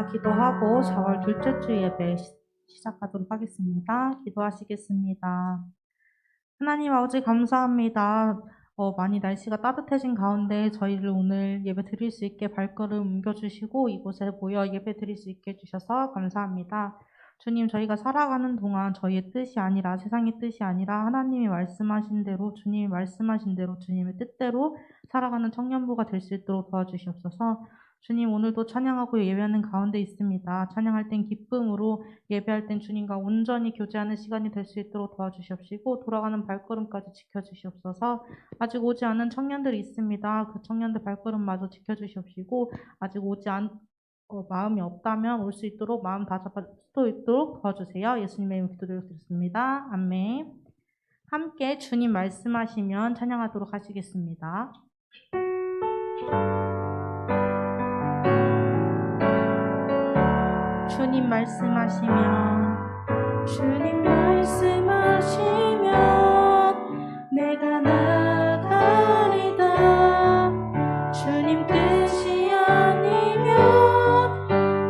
감사 기도하고 4월 둘째 주 예배 시작하도록 하겠습니다. 기도하시겠습니다. 하나님 아버지 감사합니다. 많이 날씨가 따뜻해진 가운데 저희를 오늘 예배 드릴 수 있게 발걸음 옮겨주시고 이곳에 모여 예배 드릴 수 있게 해주셔서 감사합니다. 주님, 저희가 살아가는 동안 저희의 뜻이 아니라 세상의 뜻이 아니라 하나님이 말씀하신 대로 주님이 말씀하신 대로 주님의 뜻대로 살아가는 청년부가 될 수 있도록 도와주시옵소서. 주님, 오늘도 찬양하고 예배하는 가운데 있습니다. 찬양할 땐 기쁨으로, 예배할 땐 주님과 온전히 교제하는 시간이 될 수 있도록 도와주시옵시고 돌아가는 발걸음까지 지켜주시옵소서. 아직 오지 않은 청년들이 있습니다. 그 청년들 발걸음마저 지켜주시옵시고 아직 마음이 없다면 올 수 있도록 마음 다잡을 수 있도록 도와주세요. 예수님의 이름으로 기도드렸습니다. 아멘. 함께 주님 말씀하시면 찬양하도록 하시겠습니다. 주님 말씀하시면 내가 나가리다. 주님 뜻이 아니면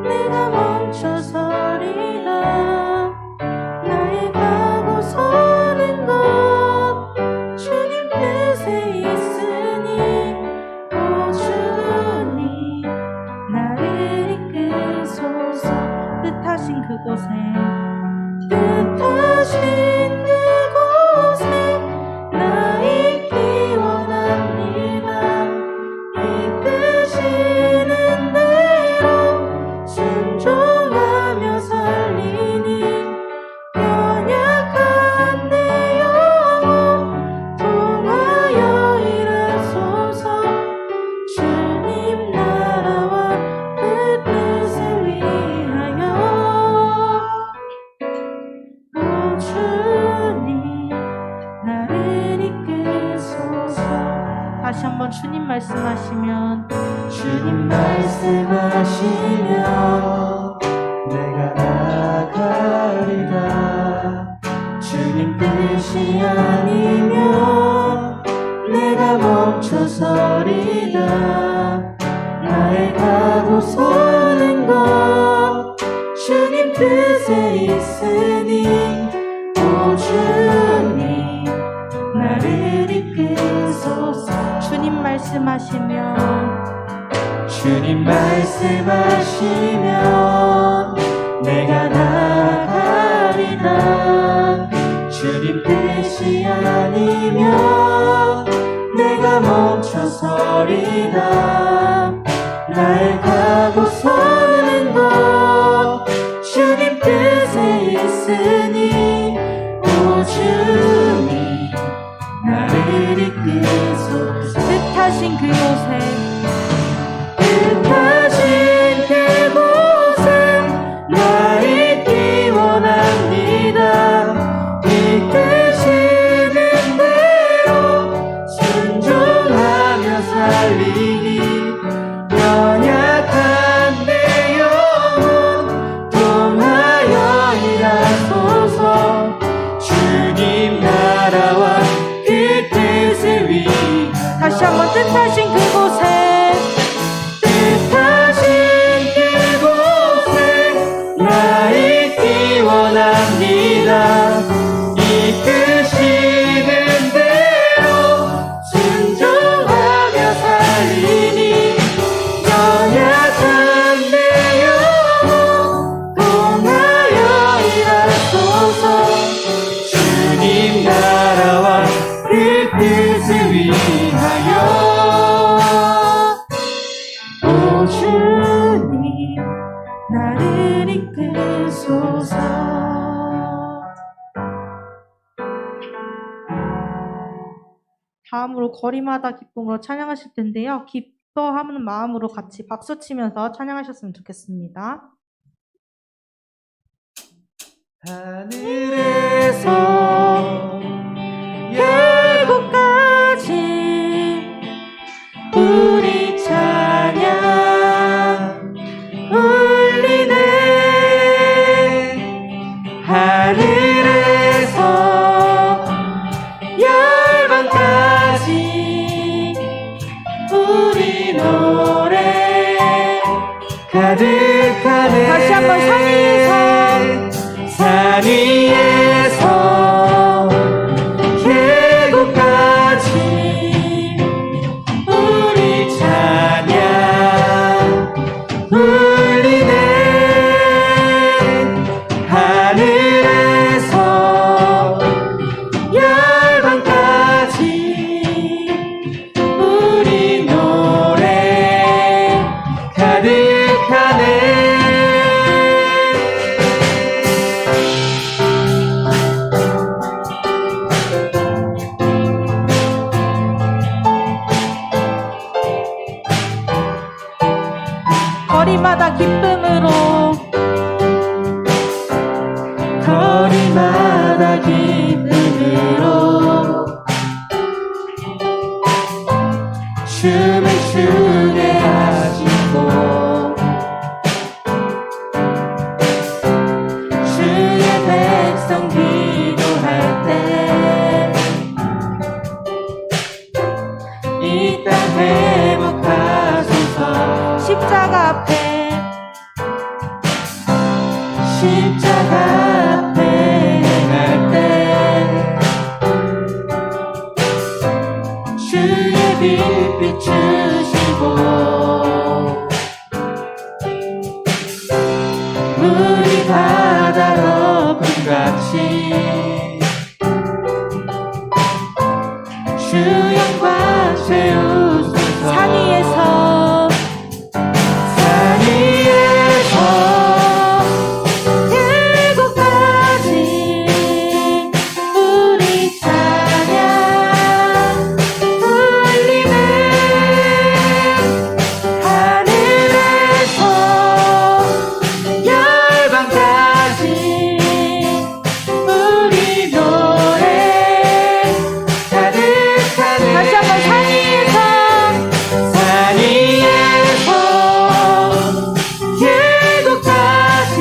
내가 멈춰서리라. 나의 가고 서는 것 주님 뜻에 있으니 오 주님 나를 이끄소서. 뜻하신 그곳에 나 있기 원합니다. 이끄시는 대로 순종하며 살리니 연약한 내 영혼 통하여 일하소서. 주님 나라와 그 뜻을 위하여 오 주님 나를 이끄소서. 다시 한번 주님 말씀하시면 내가 나가리다. 주님 뜻이 아니면 내가 멈춰서리다. 나의 가고 서는 것 주님 뜻에 있으니 오 주님 나를 이끄소서. 주님 말씀하시면 내가 나가리다. 주님 뜻이 아니면 내가 멈춰서리다. 나의 가고 서는 것 주님 뜻에 있으니 오 주님 나를 이끄소서. 뜻하신 그곳에 나 있기 원합니다. 이끄시는 대로 순종하며 살리니 연약한 내 영혼 통하여 일하소서. 주님 나라와 그 뜻을 위하여. 다시 한번 뜻하신 그곳에 나 있기 원합니다. 이끄시는 대로 순종하며 살리니 연약한 내 영혼 통하여 일하소서. 주님 나라와 그 뜻을 위하여 오 주님 나를 이끄소서. 다음으로 거리마다 기쁨으로 찬양하실 텐데요. 기뻐하는 마음으로 같이 박수치면서 찬양하셨으면 좋겠습니다. 하늘에서 열국까지 우리 찬양 울리네. 하늘에서 열방까지 우리 노래 가득한 주 영광 채우소서. 산 위에서 산 위에서 계곡까지 우리 찬양 울리네. 하늘에서 열방까지 우리 노래 가득하네. 다시 한번 산 위에서 산 위에서 계곡까지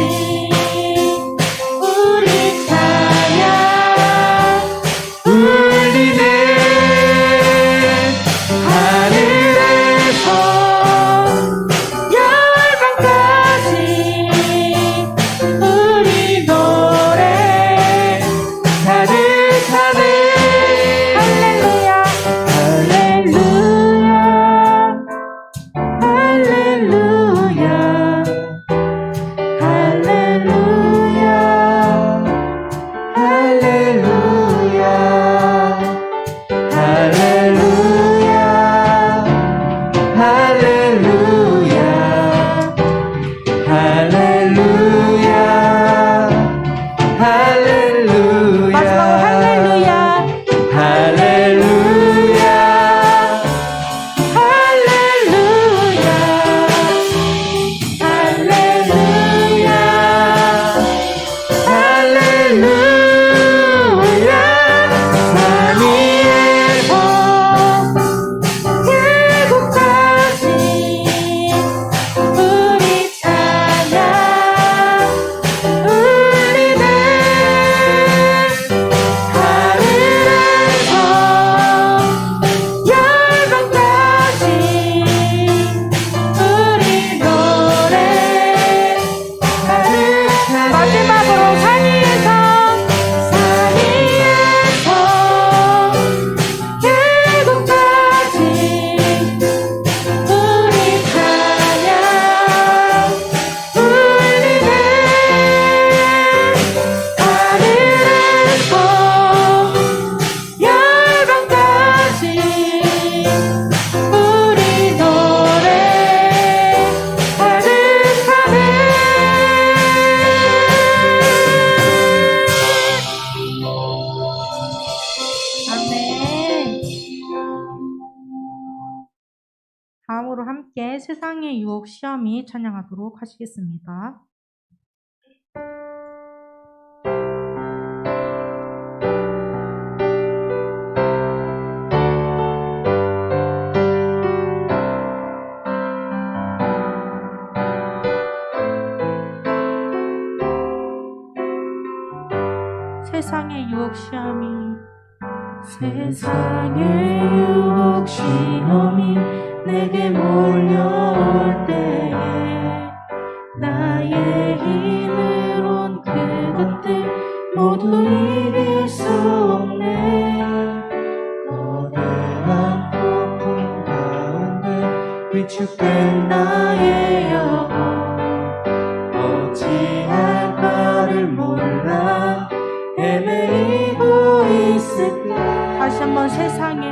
우리 찬양 울리네. 하늘에서 열방까지 우리 노래 가득하네. 할렐루야 할렐루야 할렐루야 할렐루야 할렐루야 할렐루야 할렐루야 할렐루야 마지막으로 할렐루야 할렐루야 할렐루야 할렐루야 할렐루야. 산 위에서 계곡까지 우리 찬양 울리네. 하늘에서 열방까지 우리 노래 가득하네. 마지막으로 산 위에서 산 위에서 계곡까지 우리 찬양 울리네. 하늘에서 열방까지 우리 노래 가득하네. 아멘. 다음으로 함께 세상의 유혹 시험이 찬양하도록 하시겠습니다. 세상의 유혹 시험이 세상의 유혹 시험이 내게 몰려올 때에 나의 힘으론 그것들 모두 이길 수 없네. 거대한 폭풍 가운데 위축된 나의 영혼 어찌할 바를 몰라 헤매이고 있을 때 다시 한번 세상의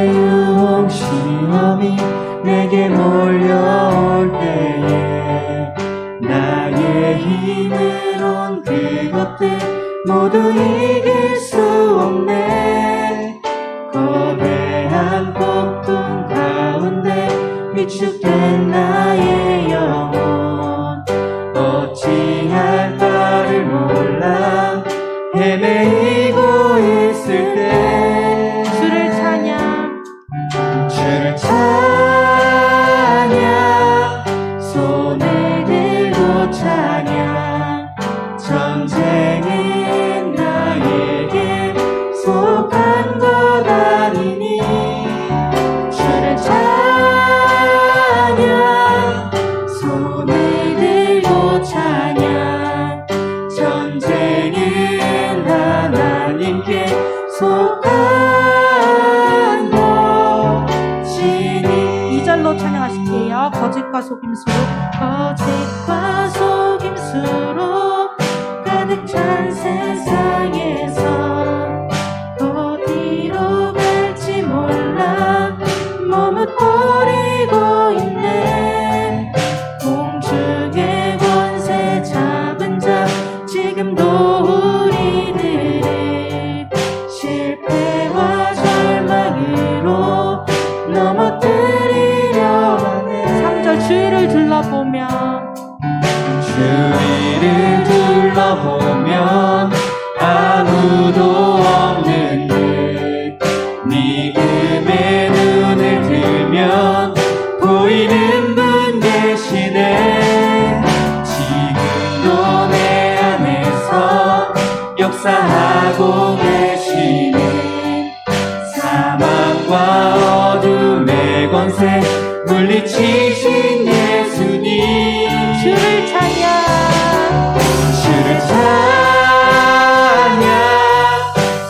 유혹 시험이 내게 몰려올 때에 나의 힘으론 그것들 모두 이길 수 없네. 거대한 폭풍 가운데 위축된 나의 영혼 어찌할 바를 몰라 헤매이고 있을 때 주를 찬양 주를 찬양 손을 들고 찬양 전쟁은 나에게 속한 것 아니니 주를 찬양 손을 들고 찬양 전쟁은 하나님께 속한 것이니 2절로 찬양하실게요. 거짓과 속임수로 거짓과 속임수로 가득 찬 세상에서 지금도 우리들을 실패와 절망으로 넘어뜨리려 하네. 3절 주위를 둘러보며 주위를 둘러보면 아무도 없는 듯네 음에 눈을 들면 보이는 분 계시네. 지금도 내 안에서 역사하고 계시네. 사망과 어둠의 권세 물리치신 예수님, 주를 찬양 주를 찬양,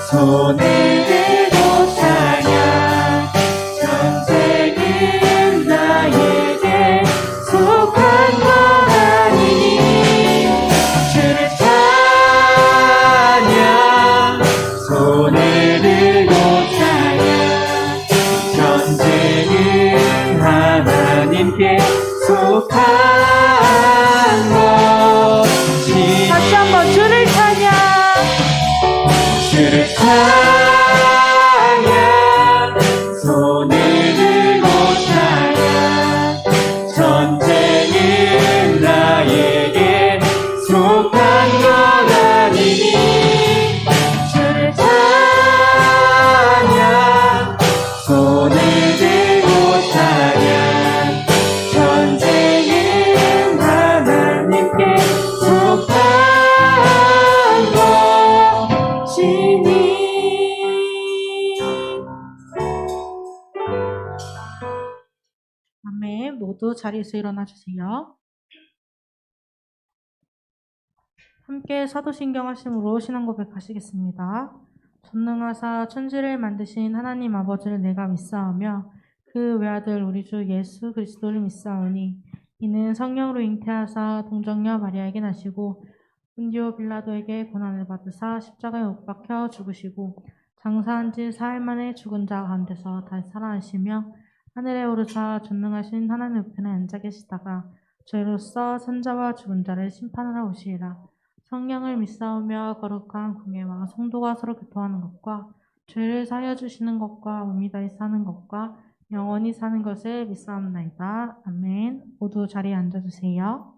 손을 들고 찬양. 전쟁은 나에게 속한 것 아니니. 주를 찬양, 손을 들고 찬양. 전쟁은 하나님께 속한 것이니. 다시 한번 주를 찬양 주를 찬양, 손을 들고 찬양. 전쟁은 나에게 속한 것 아니니. 주를 찬양, 손을 들고 찬양. 전쟁은 하나님께 속한 것이니. 아멘. 모두 자리에서 일어나 주세요. 함께 사도신경 하심으로 신앙 고백하시겠습니다. 전능하사 천지를 만드신 하나님 아버지를 내가 믿사오며 그 외아들 우리 주 예수 그리스도를 믿사오니 이는 성령으로 잉태하사 동정녀 마리아에게 나시고 본디오 빌라도에게 고난을 받으사 십자가에 못 박혀 죽으시고 장사한 지 사흘 만에 죽은 자 가운데서 다시 살아나시며 하늘에 오르사 전능하신 하나님 우편에 앉아 계시다가 죄로서 선자와 죽은 자를 심판하러 오시리라. 성령을 믿사오며 거룩한 공예와 성도가 서로 교통하는 것과 죄를 사하여 주시는 것과 몸이 다시 사는 것과 영원히 사는 것을 믿사옵나이다. 아멘. 모두 자리에 앉아주세요.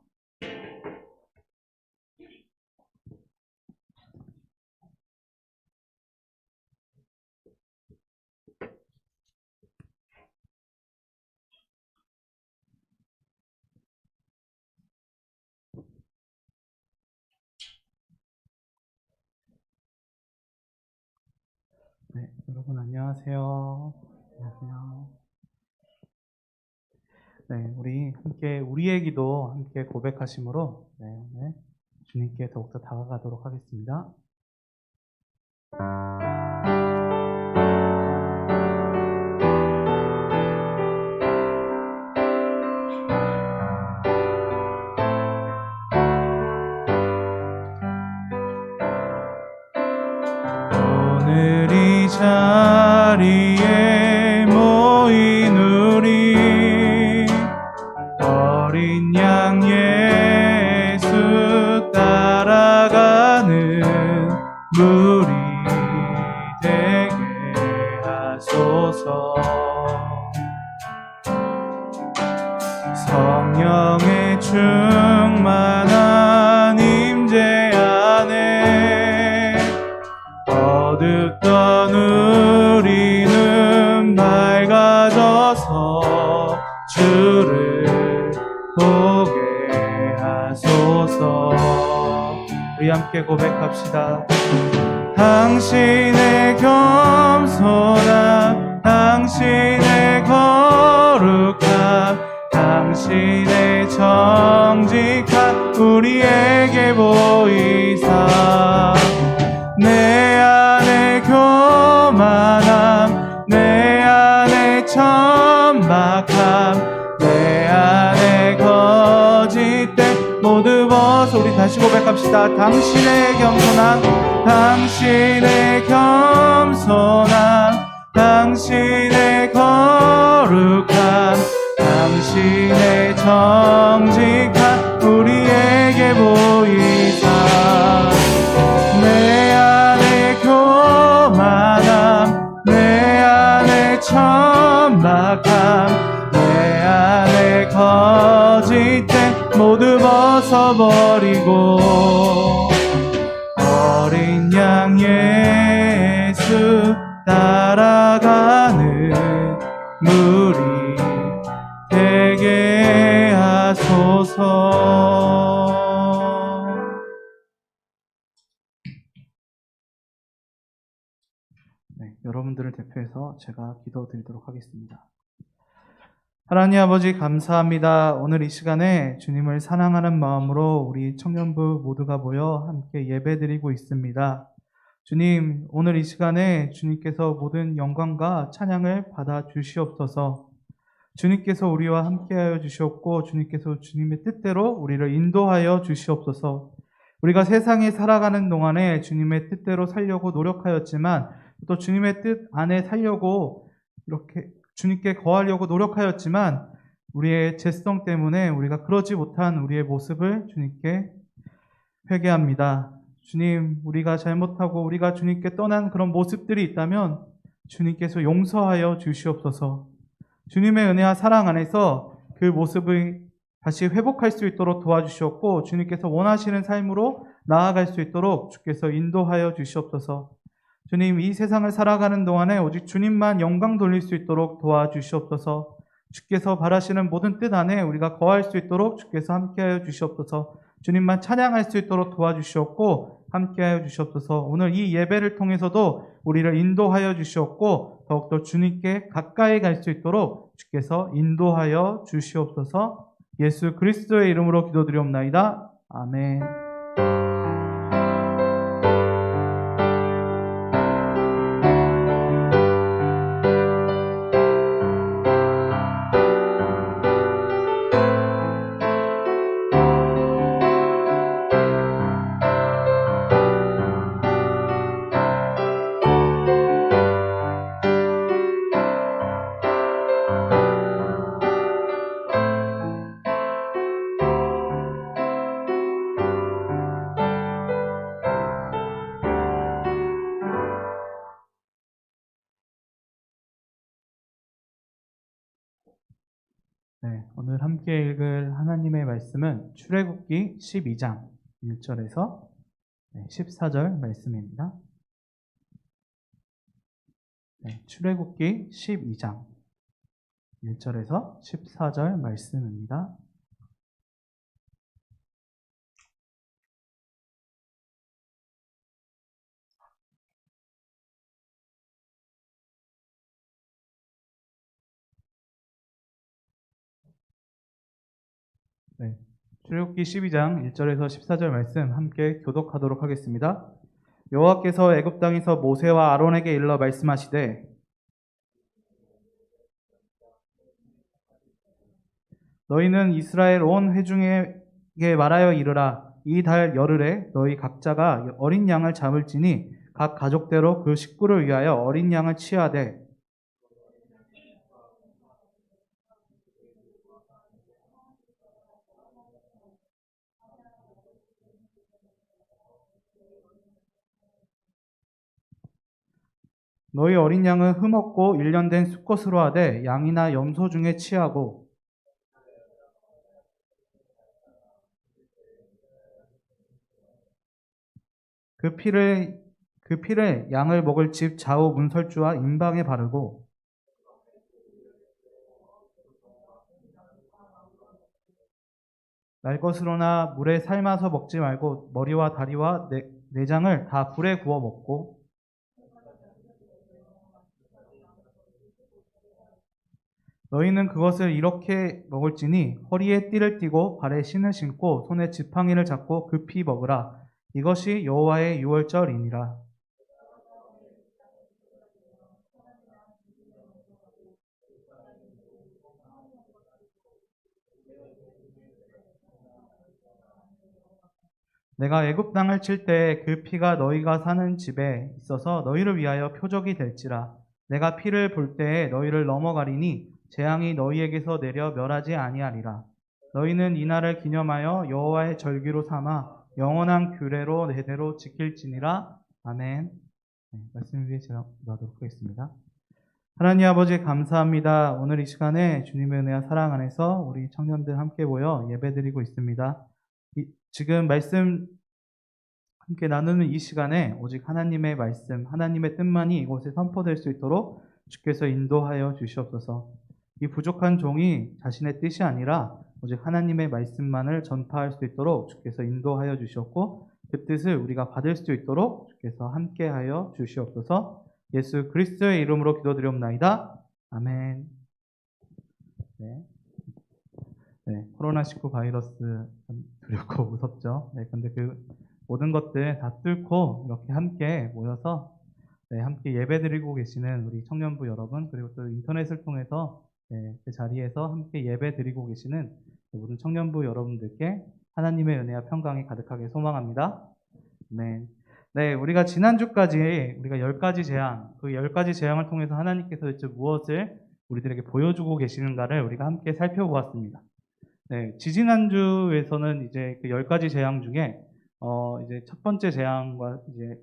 네, 여러분 안녕하세요. 안녕하세요. 네, 우리 함께 우리의 기도 함께 고백하심으로 오늘 주님께 더욱더 다가가도록 하겠습니다. 오늘 이 자리에 모인 우리 어린 양 예수 따라가는 무리 되게 하소서. 성령의 충만한 임재 안에 어둡던 우리는 밝아져서 주를 보게 하소서. 우리 함께 고백합시다. 당신의 겸손함, 당신의 거룩함, 당신의 정직함 우리에게 보이사 내 안에 교만함, 내 안에 천박함, 내 안에 거짓됨 모두 벗어. 우리 다시 고백합시다. 당신의 겸손함, 당신의 겸손함, 당신의 거룩함, 당신의 정직함 우리에게 보이사 벗어버리고 어린 양 예수 따라가는 무리 되게 하소서. 네, 여러분들을 대표해서 제가 기도드리도록 하겠습니다. 하나님 아버지 감사합니다. 오늘 이 시간에 주님을 사랑하는 마음으로 우리 청년부 모두가 모여 함께 예배드리고 있습니다. 주님, 오늘 이 시간에 주님께서 모든 영광과 찬양을 받아 주시옵소서. 주님께서 우리와 함께하여 주시옵고 주님께서 주님의 뜻대로 우리를 인도하여 주시옵소서. 우리가 세상에 살아가는 동안에 주님의 뜻대로 살려고 노력하였지만 또 주님의 뜻 안에 살려고 이렇게 주님께 거하려고 노력하였지만 우리의 죄성 때문에 우리가 그러지 못한 우리의 모습을 주님께 회개합니다. 주님, 우리가 잘못하고 우리가 주님께 떠난 그런 모습들이 있다면 주님께서 용서하여 주시옵소서. 주님의 은혜와 사랑 안에서 그 모습을 다시 회복할 수 있도록 도와주시옵고 주님께서 원하시는 삶으로 나아갈 수 있도록 주께서 인도하여 주시옵소서. 주님, 이 세상을 살아가는 동안에 오직 주님만 영광 돌릴 수 있도록 도와주시옵소서. 주께서 바라시는 모든 뜻 안에 우리가 거할 수 있도록 주께서 함께하여 주시옵소서. 주님만 찬양할 수 있도록 도와주시옵고 함께하여 주시옵소서. 오늘 이 예배를 통해서도 우리를 인도하여 주시옵고 더욱더 주님께 가까이 갈 수 있도록 주께서 인도하여 주시옵소서. 예수 그리스도의 이름으로 기도드리옵나이다. 아멘. 네, 오늘 함께 읽을 하나님의 말씀은 출애굽기 12장 1절에서 14절 말씀입니다. 네, 출애굽기 12장 1절에서 14절 말씀입니다. 네, 출애굽기 12장 1절에서 14절 말씀 함께 교독하도록 하겠습니다. 여호와께서 애굽 땅에서 모세와 아론에게 일러 말씀하시되 너희는 이스라엘 온 회중에게 말하여 이르라. 이 달 열흘에 너희 각자가 어린 양을 잡을지니 각 가족대로 그 식구를 위하여 어린 양을 취하되 너희 어린 양은 흠없고 일련된 수컷으로 하되 양이나 염소 중에 취하고 그 피를 양을 먹을 집 좌우 문설주와 임방에 바르고 날 것으로나 물에 삶아서 먹지 말고 머리와 다리와 내장을 다 불에 구워 먹고 너희는 그것을 이렇게 먹을지니 허리에 띠를 띠고 발에 신을 신고 손에 지팡이를 잡고 급히 먹으라. 이것이 여호와의 유월절이니라. 내가 애굽 땅을 칠 때 그 피가 너희가 사는 집에 있어서 너희를 위하여 표적이 될지라. 내가 피를 볼 때에 너희를 넘어가리니 재앙이 너희에게서 내려 멸하지 아니하리라. 너희는 이 날을 기념하여 여호와의 절기로 삼아 영원한 규례로 대대로 지킬지니라. 아멘. 말씀 위에 제가 나도록 하겠습니다. 하나님 아버지 감사합니다. 오늘 이 시간에 주님의 은혜와 사랑 안에서 우리 청년들 함께 모여 예배드리고 있습니다. 지금 말씀 함께 나누는 이 시간에 오직 하나님의 말씀, 하나님의 뜻만이 이곳에 선포될 수 있도록 주께서 인도하여 주시옵소서. 이 부족한 종이 자신의 뜻이 아니라 오직 하나님의 말씀만을 전파할 수 있도록 주께서 인도하여 주시옵고 그 뜻을 우리가 받을 수 있도록 주께서 함께하여 주시옵소서. 예수 그리스도의 이름으로 기도드리옵나이다. 아멘. 네, 코로나19 바이러스 참 두렵고 무섭죠. 네, 근데 그 모든 것들 다 뚫고 이렇게 함께 모여서 함께 예배드리고 계시는 우리 청년부 여러분, 그리고 또 인터넷을 통해서 그 자리에서 함께 예배드리고 계시는 모든 청년부 여러분들께 하나님의 은혜와 평강이 가득하게 소망합니다. 네, 우리가 지난주까지 우리가 10가지 재앙, 그 10가지 재앙을 통해서 하나님께서 대체 무엇을 우리들에게 보여주고 계시는가를 우리가 함께 살펴보았습니다. 네, 지지난주에서는 이제 그 10가지 재앙 중에 이제 첫 번째 재앙과 이제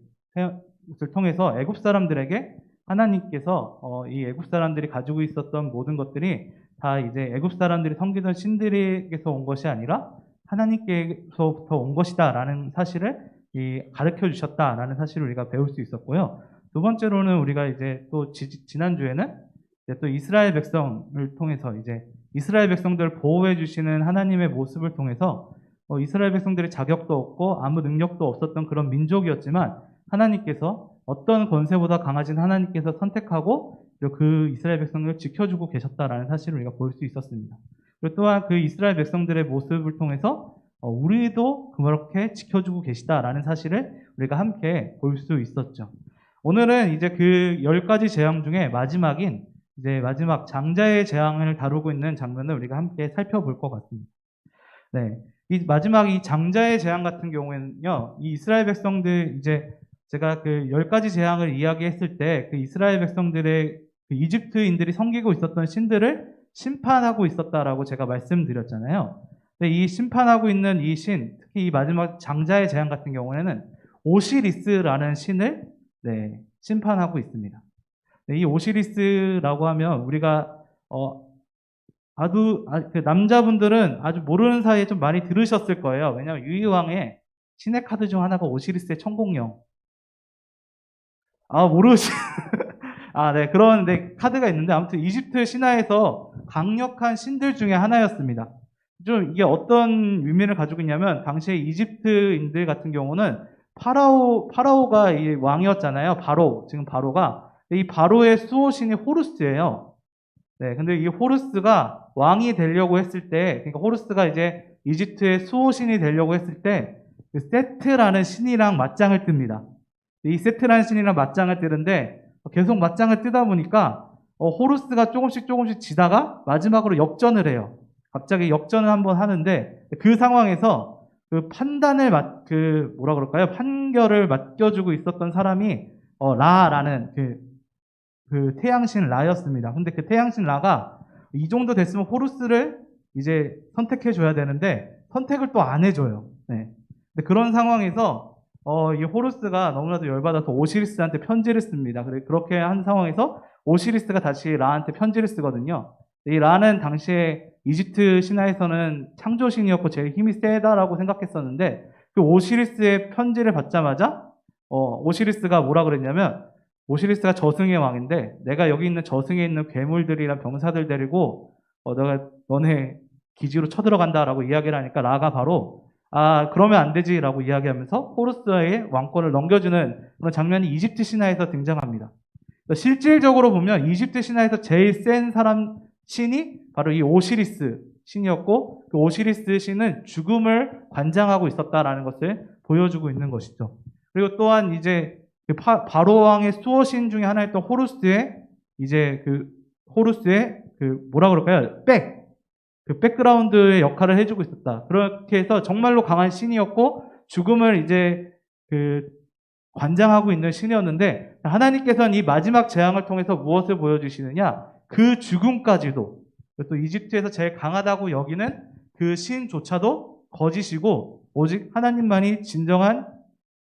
것을 통해서 애굽 사람들에게 하나님께서 이 애굽 사람들이 가지고 있었던 모든 것들이 다 이제 애굽 사람들이 섬기던 신들에게서 온 것이 아니라 하나님께서부터 온 것이다라는 사실을 가르쳐 주셨다라는 사실을 우리가 배울 수 있었고요. 두 번째로는 우리가 이제 또 지난주에는 이제 또 이스라엘 백성을 통해서 이제 이스라엘 백성들을 보호해 주시는 하나님의 모습을 통해서 이스라엘 백성들이 자격도 없고 아무 능력도 없었던 그런 민족이었지만 하나님께서 어떤 권세보다 강하신 하나님께서 선택하고 그 이스라엘 백성들을 지켜주고 계셨다라는 사실을 우리가 볼 수 있었습니다. 그리고 또한 그 이스라엘 백성들의 모습을 통해서 우리도 그렇게 지켜주고 계시다라는 사실을 우리가 함께 볼 수 있었죠. 오늘은 이제 그 10가지 재앙 중에 마지막인 이제 마지막 장자의 재앙을 다루고 있는 장면을 우리가 함께 살펴볼 것 같습니다. 네. 이 마지막 이 장자의 재앙 같은 경우에는요, 이 이스라엘 백성들 이제 제가 그 10가지 재앙을 이야기했을 때 그 이스라엘 백성들의 그 이집트인들이 섬기고 있었던 신들을 심판하고 있었다라고 제가 말씀드렸잖아요. 근데 이 심판하고 있는 이 신, 특히 이 마지막 장자의 재앙 같은 경우에는 오시리스라는 신을 심판하고 있습니다. 이 오시리스라고 하면 우리가 그 남자분들은 아주 모르는 사이에 좀 많이 들으셨을 거예요. 왜냐하면 유희왕의 신의 카드 중 하나가 오시리스의 천공령. 모르시. 네, 그런 카드가 있는데 아무튼 이집트 신화에서 강력한 신들 중에 하나였습니다. 좀 이게 어떤 의미를 가지고 있냐면 당시에 이집트인들 같은 경우는 파라오가 이 왕이었잖아요. 지금 바로가 이 바로의 수호신이 호루스예요. 네, 근데 이 호루스가 왕이 되려고 했을 때, 그러니까 호루스가 이제 이집트의 수호신이 되려고 했을 때, 그 세트라는 신이랑 맞짱을 뜹니다. 이 세트라는 신이랑 맞짱을 뜨는데, 계속 맞짱을 뜨다 보니까, 호루스가 조금씩 지다가 마지막으로 역전을 해요. 갑자기 역전을 한번 하는데, 그 상황에서 그 판결을 맡겨주고 있었던 사람이, 라라는 그 태양신 라였습니다. 근데 그 태양신 라가 이 정도 됐으면 호루스를 이제 선택해줘야 되는데 선택을 또 안 해줘요. 네. 근데 그런 상황에서 이 호루스가 너무나도 열받아서 오시리스한테 편지를 씁니다. 그렇게 한 상황에서 오시리스가 다시 라한테 편지를 쓰거든요. 이 라는 당시에 이집트 신화에서는 창조신이었고 제일 힘이 세다라고 생각했었는데 그 오시리스의 편지를 받자마자 오시리스가 뭐라 그랬냐면 오시리스가 저승의 왕인데 내가 여기 있는 저승에 있는 괴물들이랑 병사들 데리고 내가 너네 기지로 쳐들어간다라고 이야기를 하니까 라가 바로 그러면 안 되지라고 이야기하면서 호루스의 왕권을 넘겨주는 그런 장면이 이집트 신화에서 등장합니다. 실질적으로 보면 이집트 신화에서 제일 센 신이 바로 이 오시리스 신이었고 그 오시리스 신은 죽음을 관장하고 있었다라는 것을 보여주고 있는 것이죠. 그리고 또한 이제 바로 왕의 수호신 중에 하나였던 호루스의 백그라운드의 역할을 해주고 있었다. 그렇게 해서 정말로 강한 신이었고 죽음을 이제 관장하고 있는 신이었는데 하나님께서는 이 마지막 재앙을 통해서 무엇을 보여주시느냐? 그 죽음까지도 또 이집트에서 제일 강하다고 여기는 그 신조차도 거짓이고 오직 하나님만이 진정한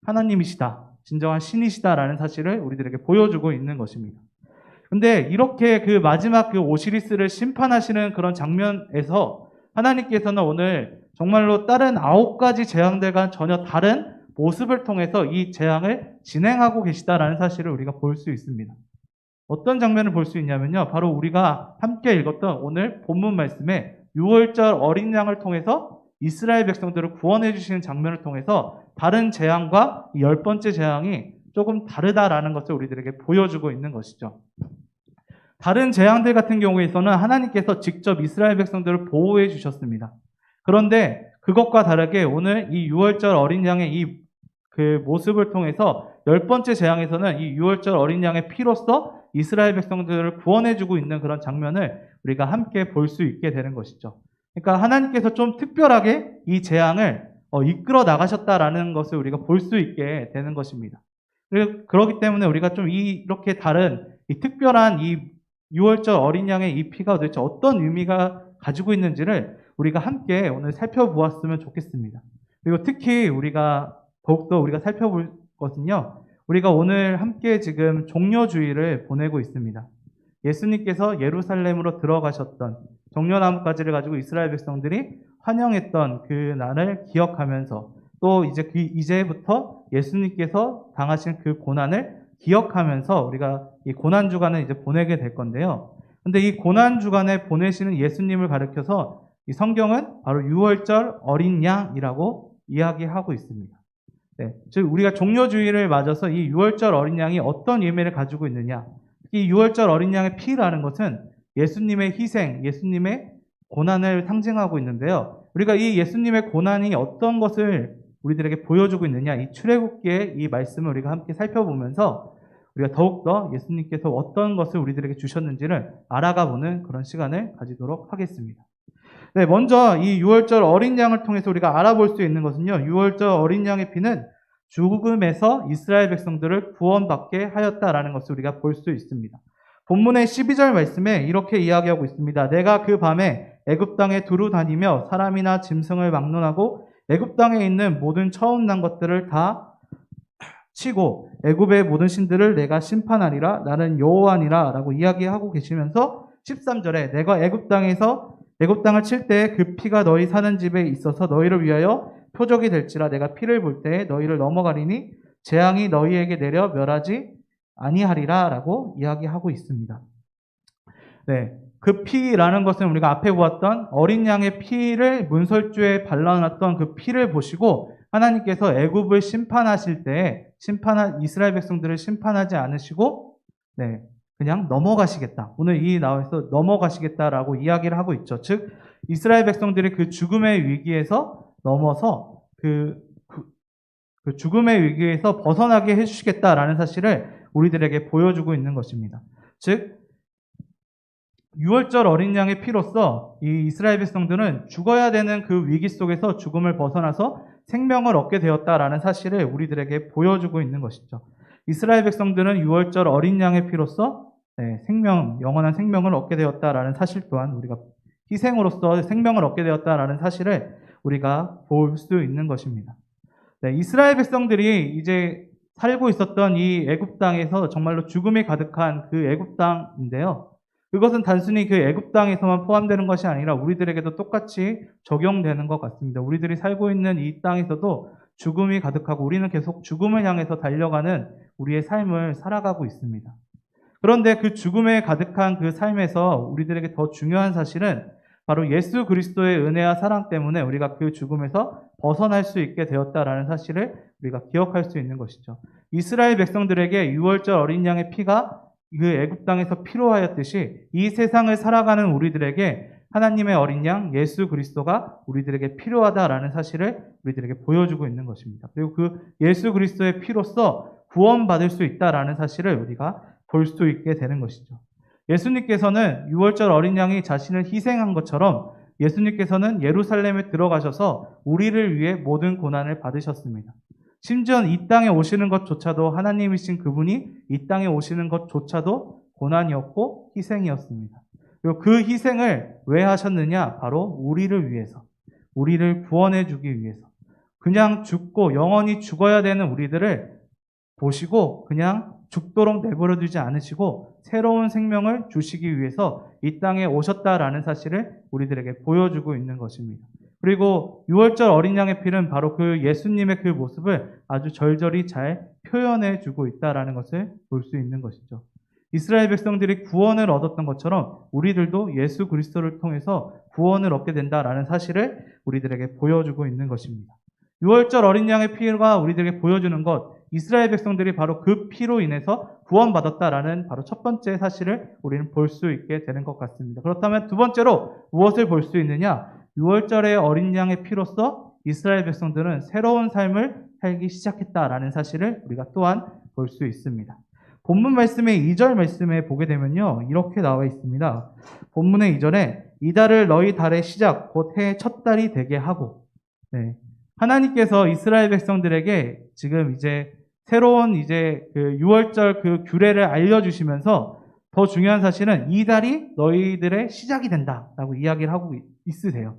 하나님이시다. 진정한 신이시다라는 사실을 우리들에게 보여주고 있는 것입니다. 근데 이렇게 그 마지막 그 오시리스를 심판하시는 그런 장면에서 하나님께서는 오늘 정말로 다른 9가지 재앙들과 전혀 다른 모습을 통해서 이 재앙을 진행하고 계시다라는 사실을 우리가 볼 수 있습니다. 어떤 장면을 볼 수 있냐면요. 바로 우리가 함께 읽었던 오늘 본문 말씀에 6월절 어린 양을 통해서 이스라엘 백성들을 구원해 주시는 장면을 통해서 다른 재앙과 이 10번째 재앙이 조금 다르다라는 것을 우리들에게 보여주고 있는 것이죠. 다른 재앙들 같은 경우에서는 하나님께서 직접 이스라엘 백성들을 보호해 주셨습니다. 그런데 그것과 다르게 오늘 이 6월절 어린 양의 이 그 모습을 통해서 10번째 재앙에서는 이 6월절 어린 양의 피로써 이스라엘 백성들을 구원해주고 있는 그런 장면을 우리가 함께 볼 수 있게 되는 것이죠. 그러니까 하나님께서 좀 특별하게 이 재앙을 이끌어 나가셨다라는 것을 우리가 볼 수 있게 되는 것입니다. 그렇기 때문에 우리가 좀 이렇게 다른 이 특별한 이 6월절 어린 양의 이 피가 도대체 어떤 의미가 가지고 있는지를 우리가 함께 오늘 살펴보았으면 좋겠습니다. 그리고 특히 더욱더 우리가 살펴볼 것은요, 우리가 오늘 함께 지금 종려주일을 보내고 있습니다. 예수님께서 예루살렘으로 들어가셨던 종려나뭇가지를 가지고 이스라엘 백성들이 환영했던 그 날을 기억하면서 또 이제부터 예수님께서 당하신 그 고난을 기억하면서 우리가 이 고난주간을 이제 보내게 될 건데요. 근데 이 고난주간에 보내시는 예수님을 가리켜서 이 성경은 바로 6월절 어린 양이라고 이야기하고 있습니다. 네, 즉 우리가 종려주일을 맞아서 이 6월절 어린 양이 어떤 의미를 가지고 있느냐? 이 6월절 어린 양의 피라는 것은 예수님의 희생, 예수님의 고난을 상징하고 있는데요. 우리가 이 예수님의 고난이 어떤 것을 우리들에게 보여주고 있느냐? 이 출애굽기의 이 말씀을 우리가 함께 살펴보면서 우리가 더욱더 예수님께서 어떤 것을 우리들에게 주셨는지를 알아가 보는 그런 시간을 가지도록 하겠습니다. 네, 먼저 이 6월절 어린 양을 통해서 우리가 알아볼 수 있는 것은요, 6월절 어린 양의 피는 죽음에서 이스라엘 백성들을 구원받게 하였다라는 것을 우리가 볼 수 있습니다. 본문의 12절 말씀에 이렇게 이야기하고 있습니다. 내가 그 밤에 애굽 땅에 두루 다니며 사람이나 짐승을 막론하고 애굽 땅에 있는 모든 처음 난 것들을 다 치고 애굽의 모든 신들을 내가 심판하리라. 나는 여호와니라 라고 이야기하고 계시면서 13절에 내가 애굽 땅을 칠 때 그 피가 너희 사는 집에 있어서 너희를 위하여 표적이 될지라. 내가 피를 볼 때에 너희를 넘어가리니 재앙이 너희에게 내려 멸하지 아니하리라 라고 이야기하고 있습니다. 네, 그 피라는 것은 우리가 앞에 보았던 어린 양의 피를 문설주에 발라놨던 그 피를 보시고 하나님께서 애굽을 심판하실 때 이스라엘 백성들을 심판하지 않으시고 그냥 넘어가시겠다. 오늘 이 나와서 넘어가시겠다라고 이야기를 하고 있죠. 즉 이스라엘 백성들이 그 죽음의 위기에서 넘어서 그 죽음의 위기에서 벗어나게 해주시겠다라는 사실을 우리들에게 보여주고 있는 것입니다. 즉 6월절 어린 양의 피로써 이 이스라엘 백성들은 죽어야 되는 그 위기 속에서 죽음을 벗어나서 생명을 얻게 되었다라는 사실을 우리들에게 보여주고 있는 것이죠. 이스라엘 백성들은 6월절 어린 양의 피로써 영원한 생명을 얻게 되었다라는 사실 또한 우리가 희생으로서 생명을 얻게 되었다라는 사실을 우리가 볼 수 있는 것입니다. 이스라엘 백성들이 이제 살고 있었던 이 애굽 땅에서 정말로 죽음이 가득한 그 애굽 땅인데요. 그것은 단순히 그 애굽 땅에서만 포함되는 것이 아니라 우리들에게도 똑같이 적용되는 것 같습니다. 우리들이 살고 있는 이 땅에서도 죽음이 가득하고 우리는 계속 죽음을 향해서 달려가는 우리의 삶을 살아가고 있습니다. 그런데 그 죽음에 가득한 그 삶에서 우리들에게 더 중요한 사실은 바로 예수 그리스도의 은혜와 사랑 때문에 우리가 그 죽음에서 벗어날 수 있게 되었다라는 사실을 우리가 기억할 수 있는 것이죠. 이스라엘 백성들에게 6월절 어린 양의 피가 그 애굽 땅에서 필요하였듯이 이 세상을 살아가는 우리들에게 하나님의 어린 양 예수 그리스도가 우리들에게 필요하다라는 사실을 우리들에게 보여주고 있는 것입니다. 그리고 그 예수 그리스도의 피로써 구원받을 수 있다라는 사실을 우리가 볼 수 있게 되는 것이죠. 예수님께서는 6월절 어린 양이 자신을 희생한 것처럼 예수님께서는 예루살렘에 들어가셔서 우리를 위해 모든 고난을 받으셨습니다. 심지어 이 땅에 오시는 것조차도 하나님이신 그분이 이 땅에 오시는 것조차도 고난이었고 희생이었습니다. 그리고 그 희생을 왜 하셨느냐? 바로 우리를 위해서, 우리를 구원해 주기 위해서. 그냥 죽고 영원히 죽어야 되는 우리들을 보시고 그냥 죽도록 내버려 두지 않으시고 새로운 생명을 주시기 위해서 이 땅에 오셨다라는 사실을 우리들에게 보여주고 있는 것입니다. 그리고 6월절 어린 양의 피는 바로 그 예수님의 그 모습을 아주 절절히 잘 표현해 주고 있다라는 것을 볼 수 있는 것이죠. 이스라엘 백성들이 구원을 얻었던 것처럼 우리들도 예수 그리스도를 통해서 구원을 얻게 된다라는 사실을 우리들에게 보여주고 있는 것입니다. 6월절 어린 양의 피가 우리들에게 보여주는 것, 이스라엘 백성들이 바로 그 피로 인해서 구원받았다라는 바로 첫 번째 사실을 우리는 볼 수 있게 되는 것 같습니다. 그렇다면 두 번째로 무엇을 볼 수 있느냐? 6월절의 어린 양의 피로써 이스라엘 백성들은 새로운 삶을 살기 시작했다라는 사실을 우리가 또한 볼 수 있습니다. 본문 말씀의 2절 말씀에 보게 되면요, 이렇게 나와 있습니다. 본문의 2절에 이 달을 너희 달의 시작 곧 해의 첫 달이 되게 하고, 네. 하나님께서 이스라엘 백성들에게 지금 이제 새로운 이제 그 6월절 그 규례를 알려주시면서 더 중요한 사실은 이 달이 너희들의 시작이 된다라고 이야기를 하고 있으세요.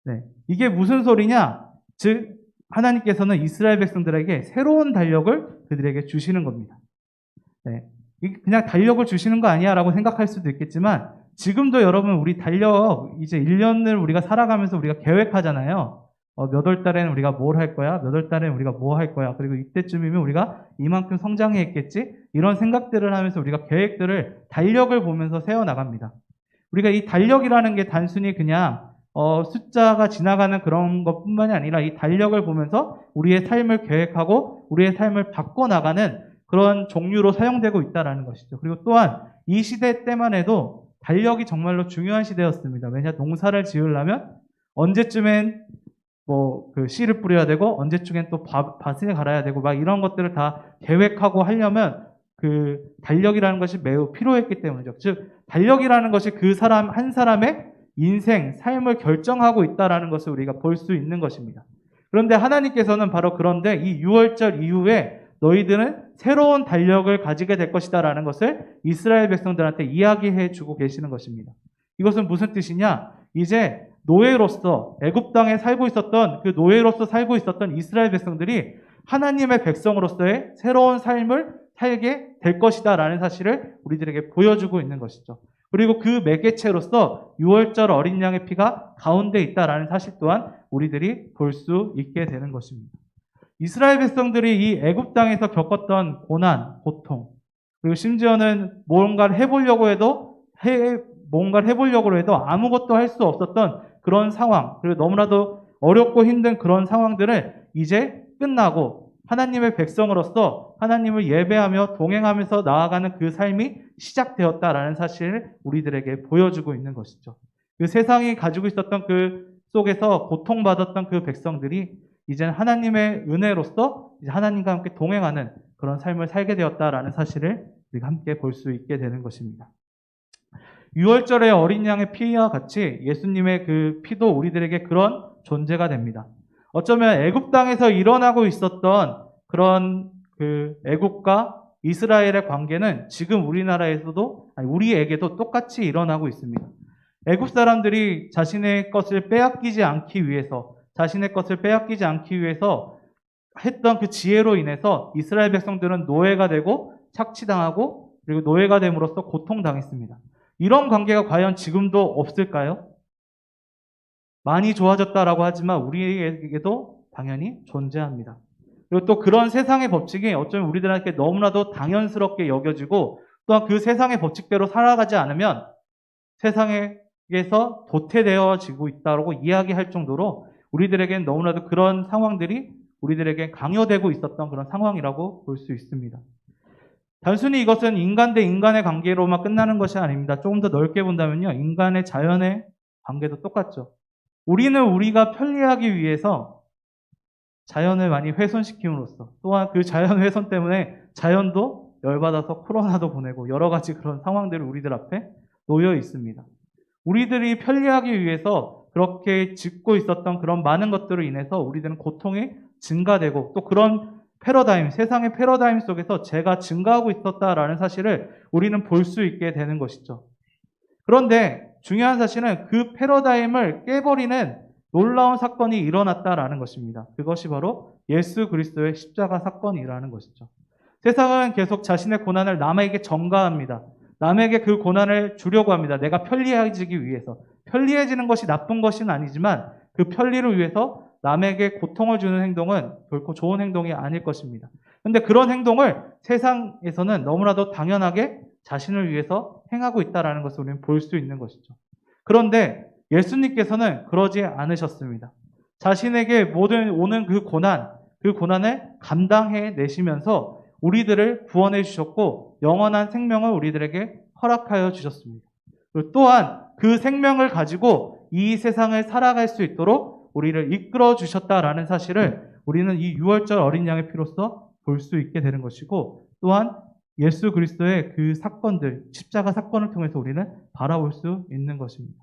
네. 이게 무슨 소리냐? 즉 하나님께서는 이스라엘 백성들에게 새로운 달력을 그들에게 주시는 겁니다. 네. 이게 그냥 달력을 주시는 거 아니야 라고 생각할 수도 있겠지만 지금도 여러분 우리 달력 이제 1년을 우리가 살아가면서 우리가 계획하잖아요. 몇 월 달에는 우리가 뭘 할 거야? 몇 월 달에는 우리가 뭐 할 거야? 그리고 이때쯤이면 우리가 이만큼 성장했겠지? 이런 생각들을 하면서 우리가 계획들을 달력을 보면서 세워나갑니다. 우리가 이 달력이라는 게 단순히 그냥 숫자가 지나가는 그런 것뿐만이 아니라 이 달력을 보면서 우리의 삶을 계획하고 우리의 삶을 바꿔나가는 그런 종류로 사용되고 있다는 것이죠. 그리고 또한 이 시대 때만 해도 달력이 정말로 중요한 시대였습니다. 왜냐, 농사를 지으려면 언제쯤엔 그 씨를 뿌려야 되고 언제쯤엔 또 밭을 갈아야 되고 막 이런 것들을 다 계획하고 하려면 그 달력이라는 것이 매우 필요했기 때문이죠. 즉 달력이라는 것이 그 사람 한 사람의 인생, 삶을 결정하고 있다라는 것을 우리가 볼 수 있는 것입니다. 그런데 하나님께서는 바로 그런데 이 6월절 이후에 너희들은 새로운 달력을 가지게 될 것이다라는 것을 이스라엘 백성들한테 이야기해 주고 계시는 것입니다. 이것은 무슨 뜻이냐? 이제 노예로서 애굽 땅에 살고 있었던 그 노예로서 살고 있었던 이스라엘 백성들이 하나님의 백성으로서의 새로운 삶을 살게 될 것이다라는 사실을 우리들에게 보여주고 있는 것이죠. 그리고 그 매개체로서 6월절 어린 양의 피가 가운데 있다라는 사실 또한 우리들이 볼 수 있게 되는 것입니다. 이스라엘 백성들이 이 애굽 땅에서 겪었던 고난, 고통, 그리고 심지어는 뭔가를 해보려고 해도 아무것도 할 수 없었던 그런 상황, 그리고 너무나도 어렵고 힘든 그런 상황들을 이제 끝나고 하나님의 백성으로서 하나님을 예배하며 동행하면서 나아가는 그 삶이 시작되었다라는 사실을 우리들에게 보여주고 있는 것이죠. 그 세상이 가지고 있었던 그 속에서 고통받았던 그 백성들이 이제는 하나님의 은혜로서 이제 하나님과 함께 동행하는 그런 삶을 살게 되었다라는 사실을 우리가 함께 볼 수 있게 되는 것입니다. 6월절의 어린 양의 피와 같이 예수님의 그 피도 우리들에게 그런 존재가 됩니다. 어쩌면 애굽 땅에서 일어나고 있었던 그런 그 애굽과 이스라엘의 관계는 지금 우리에게도 똑같이 일어나고 있습니다. 애굽 사람들이 자신의 것을 빼앗기지 않기 위해서 했던 그 지혜로 인해서 이스라엘 백성들은 노예가 되고 착취당하고 그리고 노예가 됨으로써 고통당했습니다. 이런 관계가 과연 지금도 없을까요? 많이 좋아졌다라고 하지만 우리에게도 당연히 존재합니다. 그리고 또 그런 세상의 법칙이 어쩌면 우리들에게 너무나도 당연스럽게 여겨지고 또한 그 세상의 법칙대로 살아가지 않으면 세상에서 도태되어지고 있다고 이야기할 정도로 우리들에게는 너무나도 그런 상황들이 우리들에게 강요되고 있었던 그런 상황이라고 볼 수 있습니다. 단순히 이것은 인간 대 인간의 관계로만 끝나는 것이 아닙니다. 조금 더 넓게 본다면요, 인간의 자연의 관계도 똑같죠. 우리는 우리가 편리하기 위해서 자연을 많이 훼손시킴으로써 또한 그 자연 훼손 때문에 자연도 열받아서 코로나도 보내고 여러 가지 그런 상황들이 우리들 앞에 놓여 있습니다. 우리들이 편리하기 위해서 그렇게 짓고 있었던 그런 많은 것들로 인해서 우리들은 고통이 증가되고 또 그런 세상의 패러다임 속에서 죄가 증가하고 있었다라는 사실을 우리는 볼 수 있게 되는 것이죠. 그런데 중요한 사실은 그 패러다임을 깨버리는 놀라운 사건이 일어났다라는 것입니다. 그것이 바로 예수 그리스도의 십자가 사건이라는 것이죠. 세상은 계속 자신의 고난을 남에게 전가합니다. 남에게 그 고난을 주려고 합니다. 내가 편리해지기 위해서. 편리해지는 것이 나쁜 것은 아니지만 그 편리를 위해서 남에게 고통을 주는 행동은 결코 좋은 행동이 아닐 것입니다. 그런데 그런 행동을 세상에서는 너무나도 당연하게 자신을 위해서 행하고 있다는 것을 우리는 볼 수 있는 것이죠. 그런데 예수님께서는 그러지 않으셨습니다. 자신에게 모든 오는 그 고난을 감당해 내시면서 우리들을 구원해 주셨고 영원한 생명을 우리들에게 허락하여 주셨습니다. 그리고 또한 그 생명을 가지고 이 세상을 살아갈 수 있도록 우리를 이끌어 주셨다라는 사실을 우리는 이 유월절 어린 양의 피로써 볼 수 있게 되는 것이고, 또한 예수 그리스도의 그 사건들, 십자가 사건을 통해서 우리는 바라볼 수 있는 것입니다.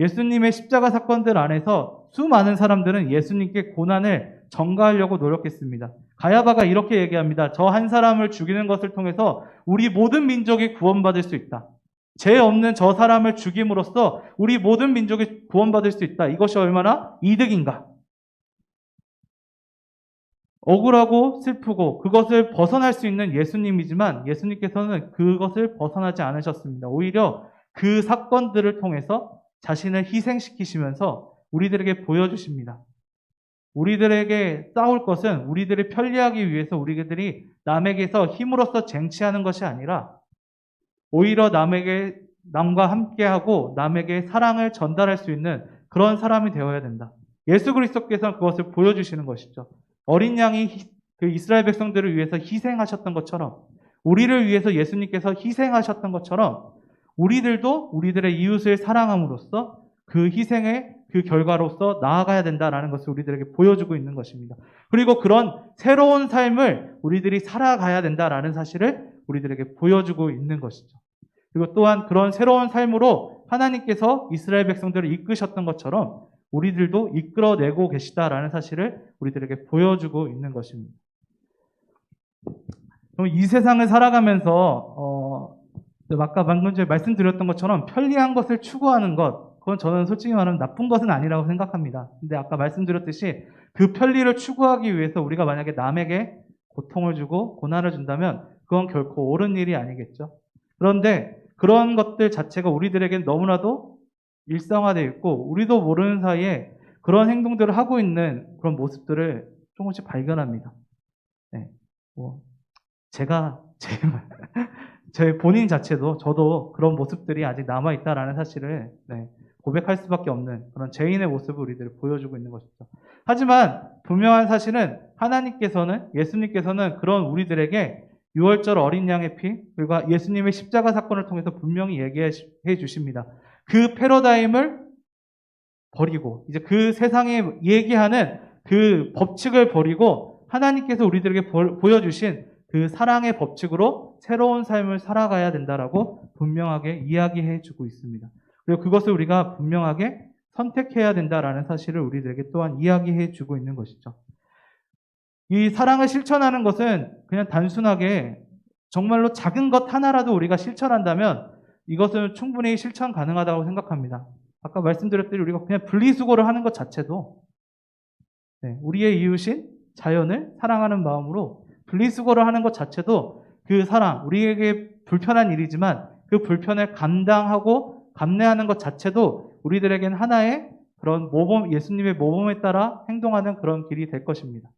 예수님의 십자가 사건들 안에서 수많은 사람들은 예수님께 고난을 전가하려고 노력했습니다. 가야바가 이렇게 얘기합니다. 저 한 사람을 죽이는 것을 통해서 우리 모든 민족이 구원받을 수 있다. 죄 없는 저 사람을 죽임으로써 우리 모든 민족이 구원받을 수 있다. 이것이 얼마나 이득인가? 억울하고 슬프고 그것을 벗어날 수 있는 예수님이지만 예수님께서는 그것을 벗어나지 않으셨습니다. 오히려 그 사건들을 통해서 자신을 희생시키시면서 우리들에게 보여주십니다. 우리들에게 싸울 것은 우리들을 편리하기 위해서 우리들이 남에게서 힘으로써 쟁취하는 것이 아니라 오히려 남과 함께하고 남에게 사랑을 전달할 수 있는 그런 사람이 되어야 된다. 예수 그리스도께서는 그것을 보여주시는 것이죠. 어린 양이 그 이스라엘 백성들을 위해서 희생하셨던 것처럼, 우리를 위해서 예수님께서 희생하셨던 것처럼 우리들도 우리들의 이웃을 사랑함으로써 그 희생의 그 결과로서 나아가야 된다라는 것을 우리들에게 보여주고 있는 것입니다. 그리고 그런 새로운 삶을 우리들이 살아가야 된다라는 사실을 우리들에게 보여주고 있는 것이죠. 그리고 또한 그런 새로운 삶으로 하나님께서 이스라엘 백성들을 이끄셨던 것처럼 우리들도 이끌어내고 계시다라는 사실을 우리들에게 보여주고 있는 것입니다. 그럼 이 세상을 살아가면서 아까 방금 전에 말씀드렸던 것처럼 편리한 것을 추구하는 것, 그건 저는 솔직히 말하면 나쁜 것은 아니라고 생각합니다. 근데 아까 말씀드렸듯이 그 편리를 추구하기 위해서 우리가 만약에 남에게 고통을 주고 고난을 준다면 그건 결코 옳은 일이 아니겠죠. 그런데 그런 것들 자체가 우리들에겐 너무나도 일상화되어 있고 우리도 모르는 사이에 그런 행동들을 하고 있는 그런 모습들을 조금씩 발견합니다. 네, 제 본인 자체도 저도 그런 모습들이 아직 남아있다라는 사실을 고백할 수밖에 없는 그런 죄인의 모습을 우리들을 보여주고 있는 것이죠. 하지만 분명한 사실은 하나님께서는, 예수님께서는 그런 우리들에게 유월절 어린 양의 피, 그리고 예수님의 십자가 사건을 통해서 분명히 얘기해 주십니다. 그 패러다임을 버리고, 이제 그 세상에 얘기하는 그 법칙을 버리고 하나님께서 우리들에게 보여주신 그 사랑의 법칙으로 새로운 삶을 살아가야 된다라고 분명하게 이야기해 주고 있습니다. 그리고 그것을 우리가 분명하게 선택해야 된다라는 사실을 우리들에게 또한 이야기해 주고 있는 것이죠. 이 사랑을 실천하는 것은 그냥 단순하게 정말로 작은 것 하나라도 우리가 실천한다면 이것은 충분히 실천 가능하다고 생각합니다. 아까 말씀드렸듯이 우리가 그냥 분리수거를 하는 것 자체도 우리의 이웃인 자연을 사랑하는 마음으로 분리수거를 하는 것 자체도 그 사랑, 우리에게 불편한 일이지만 그 불편을 감당하고 감내하는 것 자체도 우리들에겐 하나의 그런 모범, 예수님의 모범에 따라 행동하는 그런 길이 될 것입니다.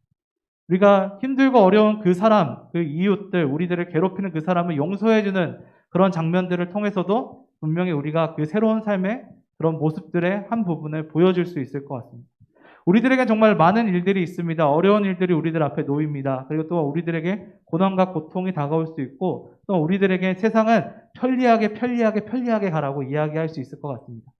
우리가 힘들고 어려운 그 사람, 그 이웃들, 우리들을 괴롭히는 그 사람을 용서해주는 그런 장면들을 통해서도 분명히 우리가 그 새로운 삶의 그런 모습들의 한 부분을 보여줄 수 있을 것 같습니다. 우리들에게 정말 많은 일들이 있습니다. 어려운 일들이 우리들 앞에 놓입니다. 그리고 또 우리들에게 고난과 고통이 다가올 수 있고 또 우리들에게 세상은 편리하게 가라고 이야기할 수 있을 것 같습니다.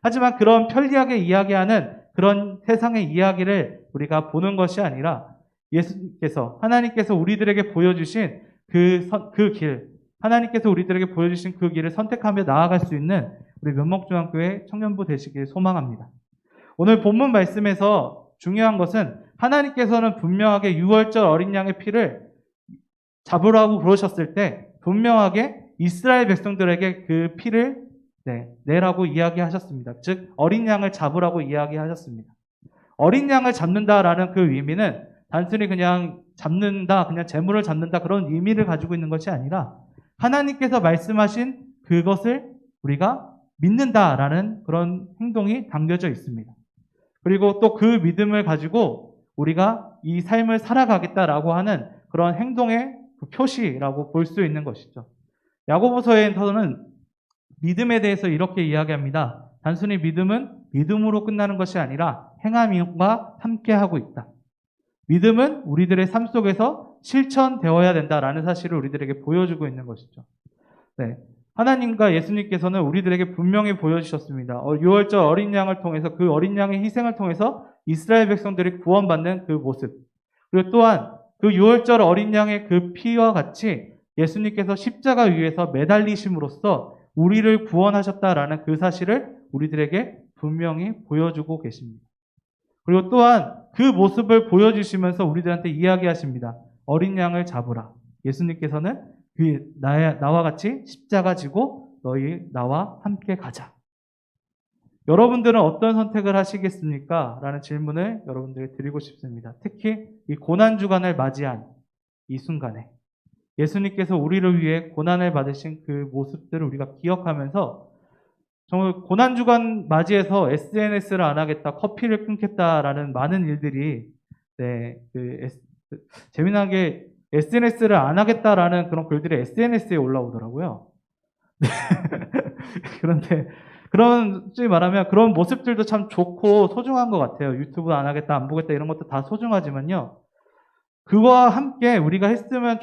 하지만 그런 편리하게 이야기하는 그런 세상의 이야기를 우리가 보는 것이 아니라 예수님께서, 하나님께서 우리들에게 보여주신 그 길, 하나님께서 우리들에게 보여주신 그 길을 선택하며 나아갈 수 있는 우리 면목중앙교회 청년부 되시길 소망합니다. 오늘 본문 말씀에서 중요한 것은 하나님께서는 분명하게 유월절 어린 양의 피를 잡으라고 그러셨을 때 분명하게 이스라엘 백성들에게 그 피를 내라고 이야기하셨습니다. 즉 어린 양을 잡으라고 이야기하셨습니다. 어린 양을 잡는다라는 그 의미는 단순히 그냥 잡는다, 그냥 재물을 잡는다 그런 의미를 가지고 있는 것이 아니라 하나님께서 말씀하신 그것을 우리가 믿는다라는 그런 행동이 담겨져 있습니다. 그리고 또 그 믿음을 가지고 우리가 이 삶을 살아가겠다라고 하는 그런 행동의 그 표시라고 볼 수 있는 것이죠. 야고보서에서는 믿음에 대해서 이렇게 이야기합니다. 단순히 믿음은 믿음으로 끝나는 것이 아니라 행함과 함께하고 있다. 믿음은 우리들의 삶 속에서 실천되어야 된다라는 사실을 우리들에게 보여주고 있는 것이죠. 네. 하나님과 예수님께서는 우리들에게 분명히 보여주셨습니다. 6월절 어린 양을 통해서 그 어린 양의 희생을 통해서 이스라엘 백성들이 구원받는 그 모습. 그리고 또한 그 6월절 어린 양의 그 피와 같이 예수님께서 십자가 위에서 매달리심으로써 우리를 구원하셨다라는 그 사실을 우리들에게 분명히 보여주고 계십니다. 그리고 또한 그 모습을 보여주시면서 우리들한테 이야기하십니다. 어린 양을 잡으라. 예수님께서는 나와 같이 십자가 지고 너희 나와 함께 가자. 여러분들은 어떤 선택을 하시겠습니까? 라는 질문을 여러분들에게 드리고 싶습니다. 특히 이 고난주간을 맞이한 이 순간에 예수님께서 우리를 위해 고난을 받으신 그 모습들을 우리가 기억하면서 정말 고난주간 맞이해서 SNS를 안 하겠다, 커피를 끊겠다라는 많은 일들이 재미난 게 SNS를 안 하겠다라는 그런 글들이 SNS에 올라오더라고요. 그런데 솔직히 말하면 그런 모습들도 참 좋고 소중한 것 같아요. 유튜브 안 하겠다, 안 보겠다 이런 것도 다 소중하지만요. 그와 함께 우리가 했으면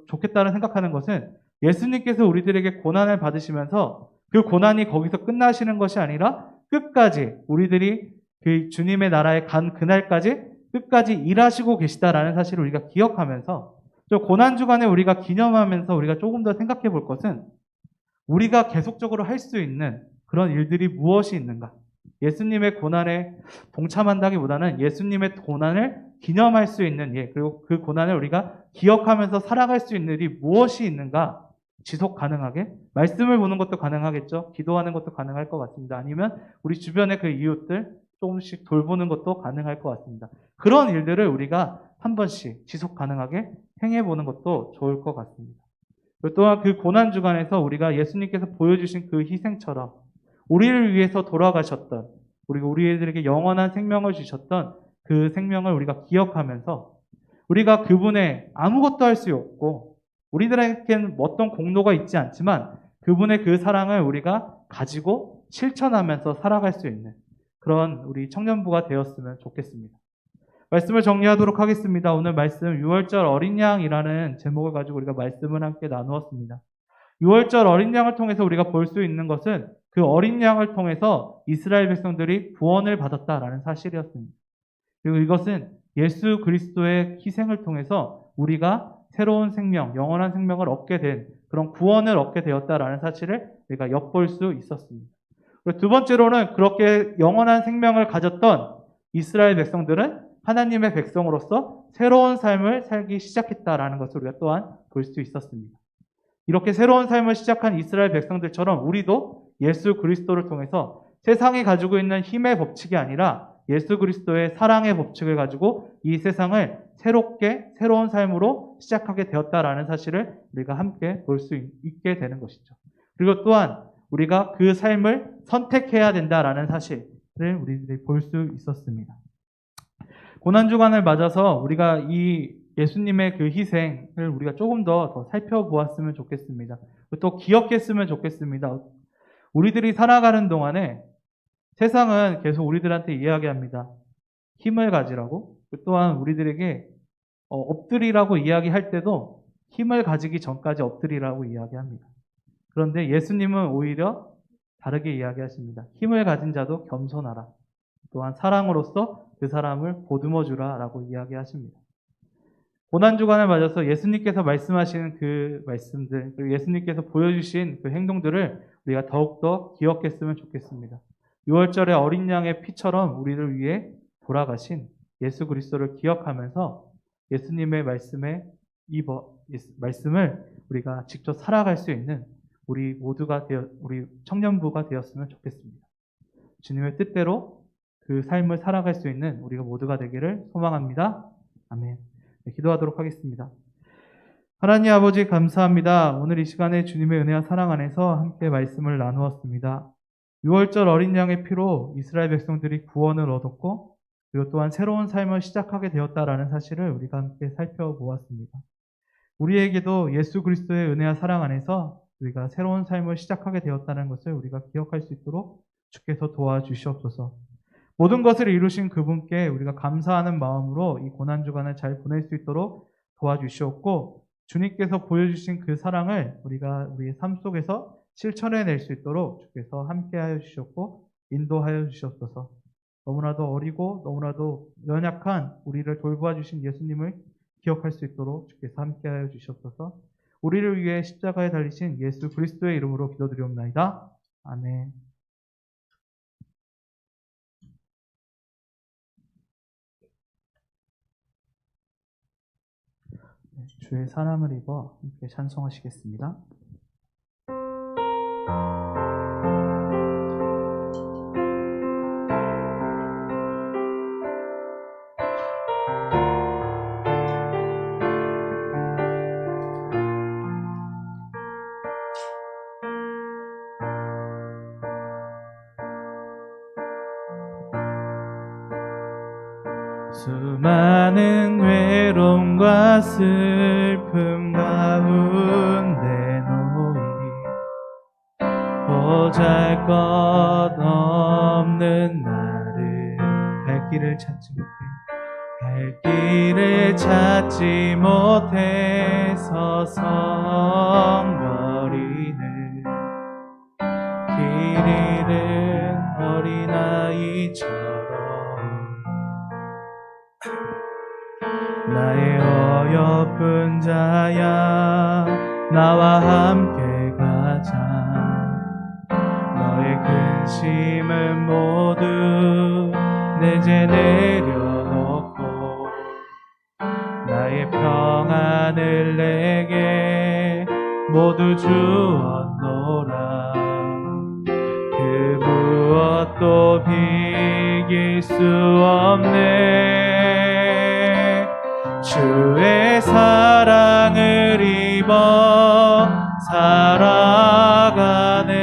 좋겠다는 생각하는 것은 예수님께서 우리들에게 고난을 받으시면서 그 고난이 거기서 끝나시는 것이 아니라 끝까지 우리들이 그 주님의 나라에 간 그날까지 끝까지 일하시고 계시다라는 사실을 우리가 기억하면서 저 고난주간에 우리가 기념하면서 우리가 조금 더 생각해 볼 것은 우리가 계속적으로 할 수 있는 그런 일들이 무엇이 있는가? 예수님의 고난에 동참한다기보다는 예수님의 고난을 기념할 수 있는 그리고 그 고난을 우리가 기억하면서 살아갈 수 있는 일이 무엇이 있는가? 지속 가능하게 말씀을 보는 것도 가능하겠죠. 기도하는 것도 가능할 것 같습니다. 아니면 우리 주변의 그 이웃들 조금씩 돌보는 것도 가능할 것 같습니다. 그런 일들을 우리가 한 번씩 지속 가능하게 행해보는 것도 좋을 것 같습니다. 또한 그 고난주간에서 우리가 예수님께서 보여주신 그 희생처럼 우리를 위해서 돌아가셨던 그리고 우리들에게 영원한 생명을 주셨던 그 생명을 우리가 기억하면서 우리가 그분의 아무것도 할 수 없고 우리들에게는 어떤 공로가 있지 않지만 그분의 그 사랑을 우리가 가지고 실천하면서 살아갈 수 있는 그런 우리 청년부가 되었으면 좋겠습니다. 말씀을 정리하도록 하겠습니다. 오늘 말씀 6월절 어린 양이라는 제목을 가지고 우리가 말씀을 함께 나누었습니다. 6월절 어린 양을 통해서 우리가 볼 수 있는 것은 그 어린 양을 통해서 이스라엘 백성들이 구원을 받았다라는 사실이었습니다. 그리고 이것은 예수 그리스도의 희생을 통해서 우리가 새로운 생명, 영원한 생명을 얻게 된 그런 구원을 얻게 되었다라는 사실을 우리가 엿볼 수 있었습니다. 그리고 두 번째로는 그렇게 영원한 생명을 가졌던 이스라엘 백성들은 하나님의 백성으로서 새로운 삶을 살기 시작했다라는 것을 우리가 또한 볼 수 있었습니다. 이렇게 새로운 삶을 시작한 이스라엘 백성들처럼 우리도 예수 그리스도를 통해서 세상이 가지고 있는 힘의 법칙이 아니라 예수 그리스도의 사랑의 법칙을 가지고 이 세상을 새롭게 새로운 삶으로 시작하게 되었다라는 사실을 우리가 함께 볼 수 있게 되는 것이죠. 그리고 또한 우리가 그 삶을 선택해야 된다라는 사실을 우리들이 볼 수 있었습니다. 고난주간을 맞아서 우리가 이 예수님의 그 희생을 우리가 조금 더 살펴보았으면 좋겠습니다. 또 기억했으면 좋겠습니다. 우리들이 살아가는 동안에 세상은 계속 우리들한테 이야기합니다. 힘을 가지라고. 또한 우리들에게 엎드리라고 이야기할 때도 힘을 가지기 전까지 엎드리라고 이야기합니다. 그런데 예수님은 오히려 다르게 이야기하십니다. 힘을 가진 자도 겸손하라. 또한 사랑으로서 그 사람을 보듬어 주라라고 이야기하십니다. 고난주간을 맞아서 예수님께서 말씀하시는 그 말씀들, 그리고 예수님께서 보여주신 그 행동들을 우리가 더욱더 기억했으면 좋겠습니다. 6월절의 어린 양의 피처럼 우리를 위해 돌아가신 예수 그리스도를 기억하면서 예수님의 말씀을 우리가 직접 살아갈 수 있는 우리 청년부가 되었으면 좋겠습니다. 주님의 뜻대로 그 삶을 살아갈 수 있는 우리가 모두가 되기를 소망합니다. 아멘. 네, 기도하도록 하겠습니다. 하나님 아버지 감사합니다. 오늘 이 시간에 주님의 은혜와 사랑 안에서 함께 말씀을 나누었습니다. 유월절 어린 양의 피로 이스라엘 백성들이 구원을 얻었고 그리고 또한 새로운 삶을 시작하게 되었다라는 사실을 우리가 함께 살펴보았습니다. 우리에게도 예수 그리스도의 은혜와 사랑 안에서 우리가 새로운 삶을 시작하게 되었다는 것을 우리가 기억할 수 있도록 주께서 도와주시옵소서. 모든 것을 이루신 그분께 우리가 감사하는 마음으로 이 고난주간을 잘 보낼 수 있도록 도와주시옵고, 주님께서 보여주신 그 사랑을 우리가 우리의 삶 속에서 실천해낼 수 있도록 주께서 함께하여 주시옵고 인도하여 주시옵소서. 너무나도 어리고 너무나도 연약한 우리를 돌보아 주신 예수님을 기억할 수 있도록 주께서 함께하여 주시옵소서. 우리를 위해 십자가에 달리신 예수 그리스도의 이름으로 기도드리옵나이다. 아멘. 주의 사랑을 입어 함께 찬송하시겠습니다. 수많은 외로움과 슬픔 가운데 놓이 보잘것없는 나를 갈 길을 찾지 못해 서성거리는 길 잃은 어린아이처럼 나의 어여쁜 자야 나와 함께 가자. 너의 근심은 모두 내게 내려놓고 나의 평안을 내게 모두 주었노라. 그 무엇도 비길 수 없네. 주의 사랑을 입어 살아가네.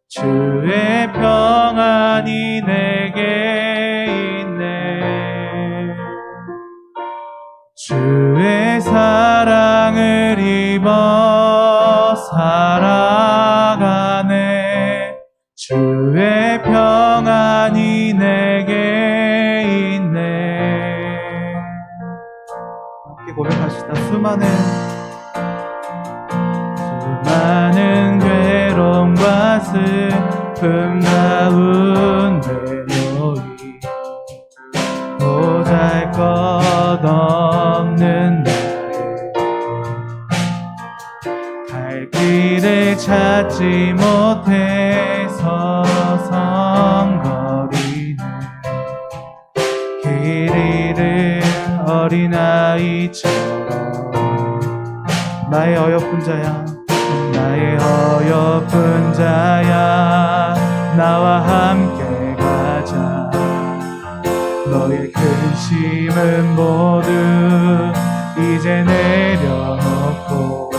주의 평안이 내게 있네. 주의 사랑을 입어 살아가네. 주의 평안이 내게 있네. 함께 고백합시다. 수많은 괴로움과 슬픔 가운데 놓이 보잘것없는 나를 갈 길을 찾지 못해서 서성거리는 길 잃은 어린아이처럼 나의 어여쁜 자야 나와 함께 가자. 너의 근심은 모두 이제 내려놓고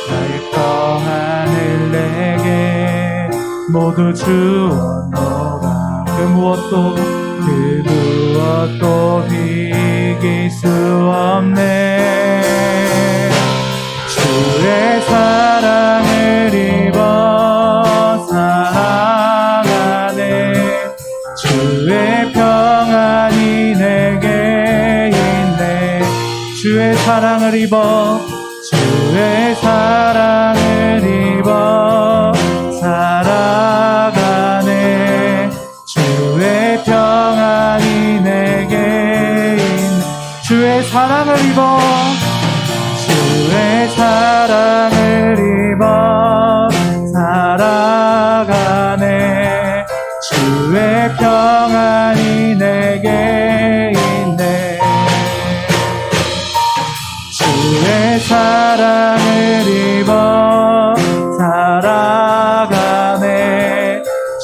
나의 평안을 내게 모두 주었노라. 그 무엇도 비길 수 없네. 주의 사랑을 입어 살아가네. 주의 평안이 내게 있네. 주의 사랑을 입어 살아가네. 주의 평안이 내게 있네. 주의 사랑을 입어 살아가네. 주의 평안이 내게 있네. 주의 사랑을 입어 살아가네.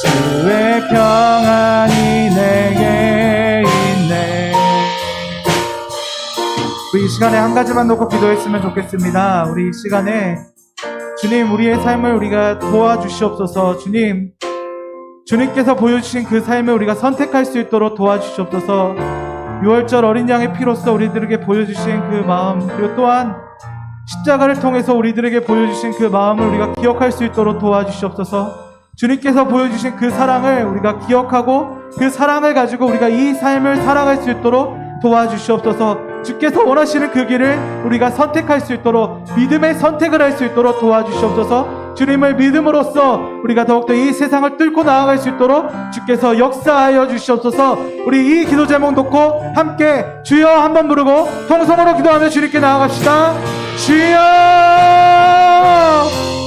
주의 평안이 내게 있네. 우리 이 시간에 한 가지만 놓고 기도했으면 좋겠습니다. 우리 이 시간에 주님, 우리의 삶을 우리가 도와주시옵소서. 주님, 주님께서 보여주신 그 삶을 우리가 선택할 수 있도록 도와주시옵소서. 6월절 어린 양의 피로써 우리들에게 보여주신 그 마음, 그리고 또한 십자가를 통해서 우리들에게 보여주신 그 마음을 우리가 기억할 수 있도록 도와주시옵소서. 주님께서 보여주신 그 사랑을 우리가 기억하고 그 사랑을 가지고 우리가 이 삶을 살아갈 수 있도록 도와주시옵소서. 주께서 원하시는 그 길을 우리가 선택할 수 있도록 믿음의 선택을 할 수 있도록 도와주시옵소서. 주님을 믿음으로써 우리가 더욱더 이 세상을 뚫고 나아갈 수 있도록 주께서 역사하여 주시옵소서. 우리 이 기도 제목 놓고 함께 주여 한번 부르고 통성으로 기도하며 주님께 나아갑시다. 주여!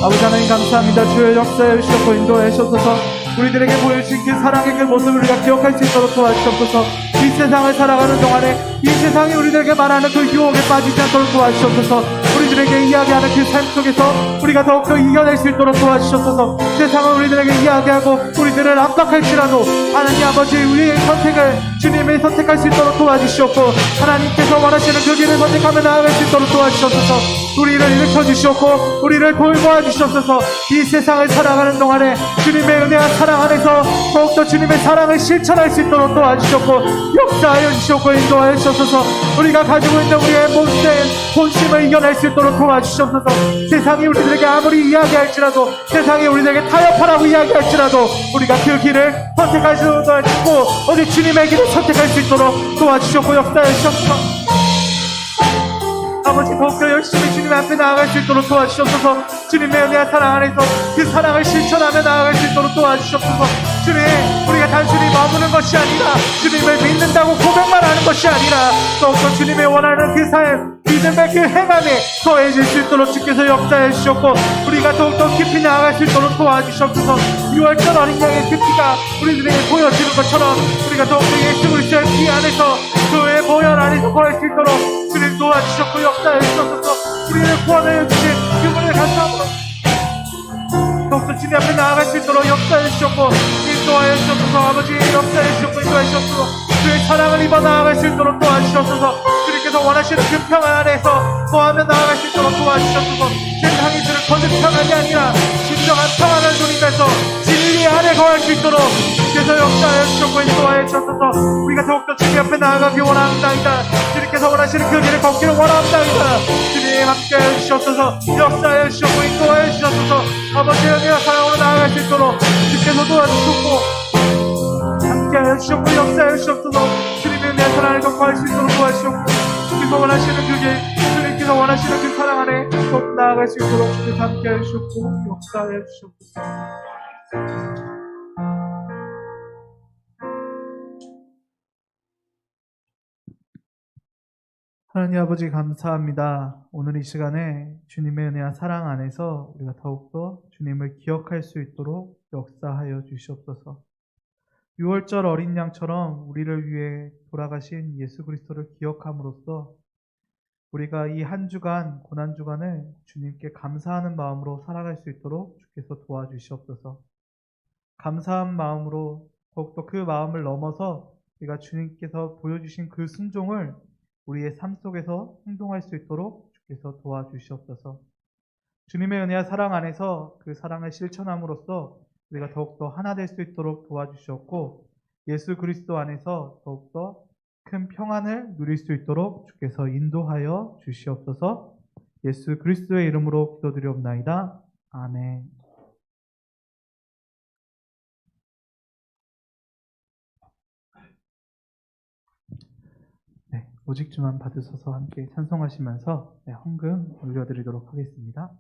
아버지 하나님 감사합니다. 주여 역사해 주시옵고 인도해 주옵소서. 우리들에게 보여주신 그 사랑의 그 모습을 우리가 기억할 수 있도록 도와주시옵소서. 이 세상을 살아가는 동안에 이 세상이 우리들에게 말하는 그 유혹에 빠지지 않도록 도와주시옵소서. 우리들에게 이야기하는 그 삶 속에서 우리가 더욱더 이겨낼 수 있도록 도와주시옵소서. 세상은 우리들에게 이야기하고 우리들을 압박할지라도 하나님 아버지 우리의 선택을 주님이 선택할 수 있도록 도와주시옵고 하나님께서 원하시는 그 길을 선택하며 나아갈 수 있도록 도와주시옵소서. 우리를 일으켜주시옵고 우리를 돌보아 주시옵소서. 이 세상을 살아가는 동안에 주님의 은혜와 사랑 안에서 더욱더 주님의 사랑을 실천할 수 있도록 도와주시옵고 역사하여 주시옵고 인도하여 주시옵소서. 우리가 가지고 있는 우리의 못된 본심을 이겨낼 수 있도록 도와주시옵소서. 세상이 우리들에게 아무리 이야기할지라도 세상이 우리들에게 타협하라고 이야기할지라도 우리가 그 길을 선택할 수 있고 오직 주님의 길을 선택할 수 있도록 도와주시옵고 역사하여 주시옵소서. 아버지 더욱더 열심히 주님 앞에 나아갈 수 있도록 도와주시옵소서. 주님의 은혜와 사랑 안에서 그 사랑을 실천하며 나아갈 수 있도록 도와주시옵소서. 주님 우리가 단순히 머무는 것이 아니라 주님을 믿는다고 고백만 하는 것이 아니라 더욱더 주님의 원하는 그 삶 믿음의 그 행함에 더해질 수 있도록 주께서 역사해 주셨고 우리가 더욱더 깊이 나아갈 수 있도록 도와주시옵소서. 6월절 어린 양의 그 피가 우리들에게 보여지는 것처럼 우리가 더욱더 예수 그리스도의 피 안에서 그의 보혈 안에서 거할 수 있도록 주님 도와주셨고 역사해 주셨소서. 우리를 구원하여 주신 그분을 감사합니다. 더욱더 주님 앞에 나아갈 수 있도록 역사해 주셨고 인도하여 주셨소서. 아버지 역사해 주셨고 인도하여 주셨소서. 그의 사랑을 입어 나아갈 수 있도록 도와주셨소서. 주님께서 원하시는 그 평안 안에서 거하며 나아갈 수 있도록 도와주셨소서. 세상이 주는 거짓 평안이 아니라 진정한 평안을 누리면서 진리 안에 거할 수 있도록 주께서 역사하여 주셨고 인도하여 주셨소서. 우리가 더욱더 주님 앞에 나아가기 원합니다이다. 주님께서 원하시는 그 길을 걷기를 원합니다이다. 주님 함께하여 주시옵소서. 역사하여 주셨고 인도하여 주셨소서. 아버지의 은혜와 사랑으로 나아갈 수 있도록 주께서 도와주셨고 함께하여 주셨고 역사하여 주셨소서. 주님의 은혜와 사랑을 걷고할 수 있도록 도와주셨고 주께서 원하시는 그 길 주님께서 원하시는 그 사랑 안에 더 나아갈 수 있도록 주께서 함께하여 주셨고 역사하여 주셨소서. 하나님 아버지 감사합니다. 오늘 이 시간에 주님의 은혜와 사랑 안에서 우리가 더욱더 주님을 기억할 수 있도록 역사하여 주시옵소서. 6월절 어린 양처럼 우리를 위해 돌아가신 예수 그리스도를 기억함으로써 우리가 이 한 주간 고난 주간을 주님께 감사하는 마음으로 살아갈 수 있도록 주께서 도와주시옵소서. 감사한 마음으로 더욱더 그 마음을 넘어서 우리가 주님께서 보여주신 그 순종을 우리의 삶 속에서 행동할 수 있도록 주께서 도와주시옵소서. 주님의 은혜와 사랑 안에서 그 사랑을 실천함으로써 우리가 더욱더 하나 될 수 있도록 도와주시옵고 예수 그리스도 안에서 더욱더 큰 평안을 누릴 수 있도록 주께서 인도하여 주시옵소서. 예수 그리스도의 이름으로 기도드리옵나이다. 아멘. 오직 주만 받으셔서 함께 찬송하시면서 헌금 올려드리도록 하겠습니다.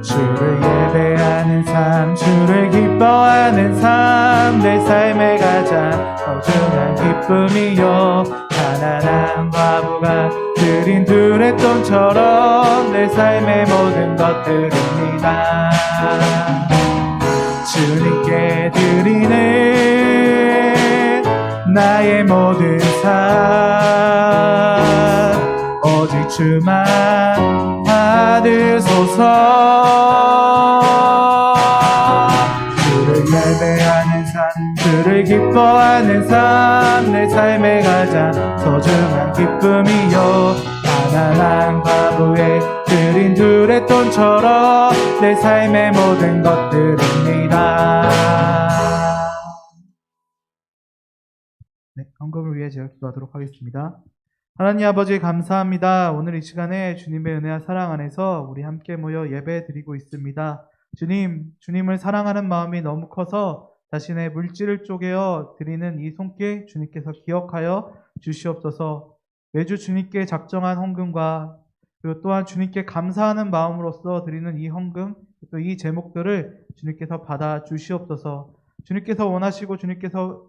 주를 예배하는 삶, 주를 기뻐하는 삶, 내 삶의 가장 소중한 기쁨이요. 가난한 과부가 드린 두레돈처럼 내 삶의 모든 것들입니다. 주님께 드리는 나의 모든 삶, 오직 주만 받으소서. 주를 예배하는 삶, 주를 기뻐하는 삶, 내 삶의 가장 소중한 기쁨이요. 가난한 과부의 드린 둘의 돈처럼 내 삶의 모든 것들입니다. 네, 헌금을 위해 제가 기도하도록 하겠습니다. 하나님 아버지 감사합니다. 오늘 이 시간에 주님의 은혜와 사랑 안에서 우리 함께 모여 예배 드리고 있습니다. 주님을 사랑하는 마음이 너무 커서 자신의 물질을 쪼개어 드리는 이 손길 주님께서 기억하여 주시옵소서. 매주 주님께 작정한 헌금과 그리고 또한 주님께 감사하는 마음으로써 드리는 이 헌금, 또 이 제목들을 주님께서 받아 주시옵소서. 주님께서 원하시고 주님께서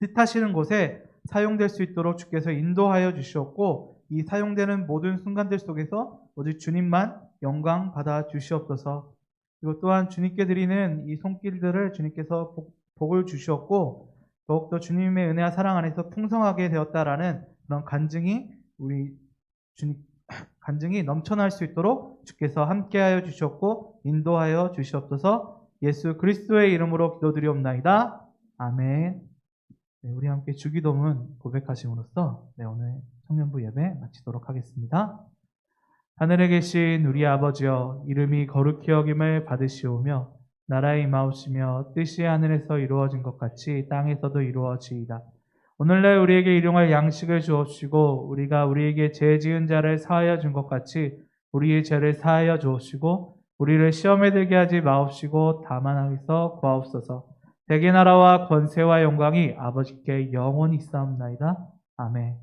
뜻하시는 곳에 사용될 수 있도록 주께서 인도하여 주시옵고, 이 사용되는 모든 순간들 속에서 오직 주님만 영광 받아 주시옵소서. 그리고 또한 주님께 드리는 이 손길들을 주님께서 복을 주시옵고, 더욱더 주님의 은혜와 사랑 안에서 풍성하게 되었다라는 그런 간증이 간증이 넘쳐날 수 있도록 주께서 함께하여 주시옵고 인도하여 주시옵소서. 예수 그리스도의 이름으로 기도드리옵나이다. 아멘. 네, 우리 함께 주기도문 고백하심으로써 오늘 청년부 예배 마치도록 하겠습니다. 하늘에 계신 우리 아버지여, 이름이 거룩히 여김을 받으시오며 나라에 임하옵시며 뜻이 하늘에서 이루어진 것 같이 땅에서도 이루어지이다. 오늘날 우리에게 일용할 양식을 주옵시고 우리가 우리에게 죄 지은 자를 사하여 준 것 같이 우리의 죄를 사하여 주옵시고 우리를 시험에 들게 하지 마옵시고 다만 하기서 구하옵소서. 대개 나라와 권세와 영광이 아버지께 영원히 있사옵나이다. 아멘.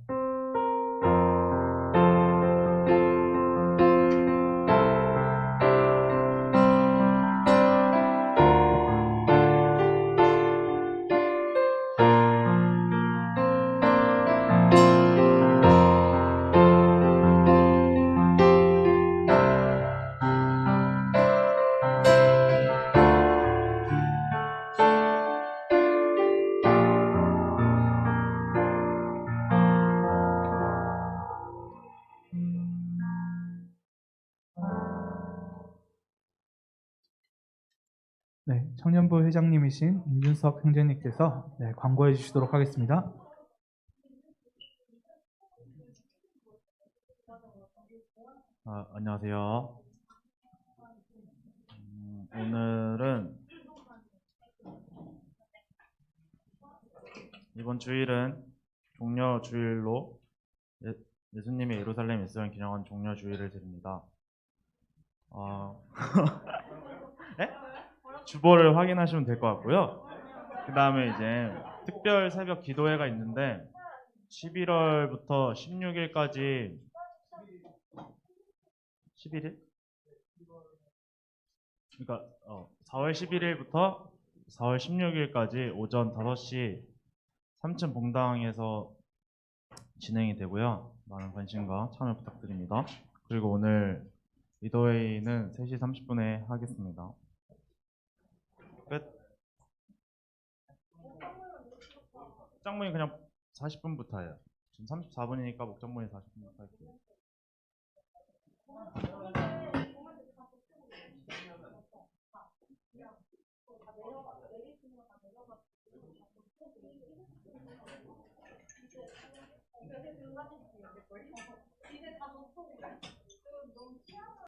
네, 청년부 회장님이신 임준석 형제님께서 광고해 주시도록 하겠습니다. 안녕하세요. 오늘은 이번 주일은 종려 주일로 예수님의 예루살렘 예수를 기념한 종려 주일을 드립니다. 네? 주보를 확인하시면 될 것 같고요. 그 다음에 이제 특별 새벽 기도회가 있는데 11월부터 16일까지 11일? 그러니까 4월 11일부터 4월 16일까지 오전 5시 3층 봉당에서 진행이 되고요. 많은 관심과 참여 부탁드립니다. 그리고 오늘 리더회의는 3시 30분에 하겠습니다. 끝. 목장문이 그냥 40분부터 해요. 지금 34분이니까 목장문이 40분부터 할게요.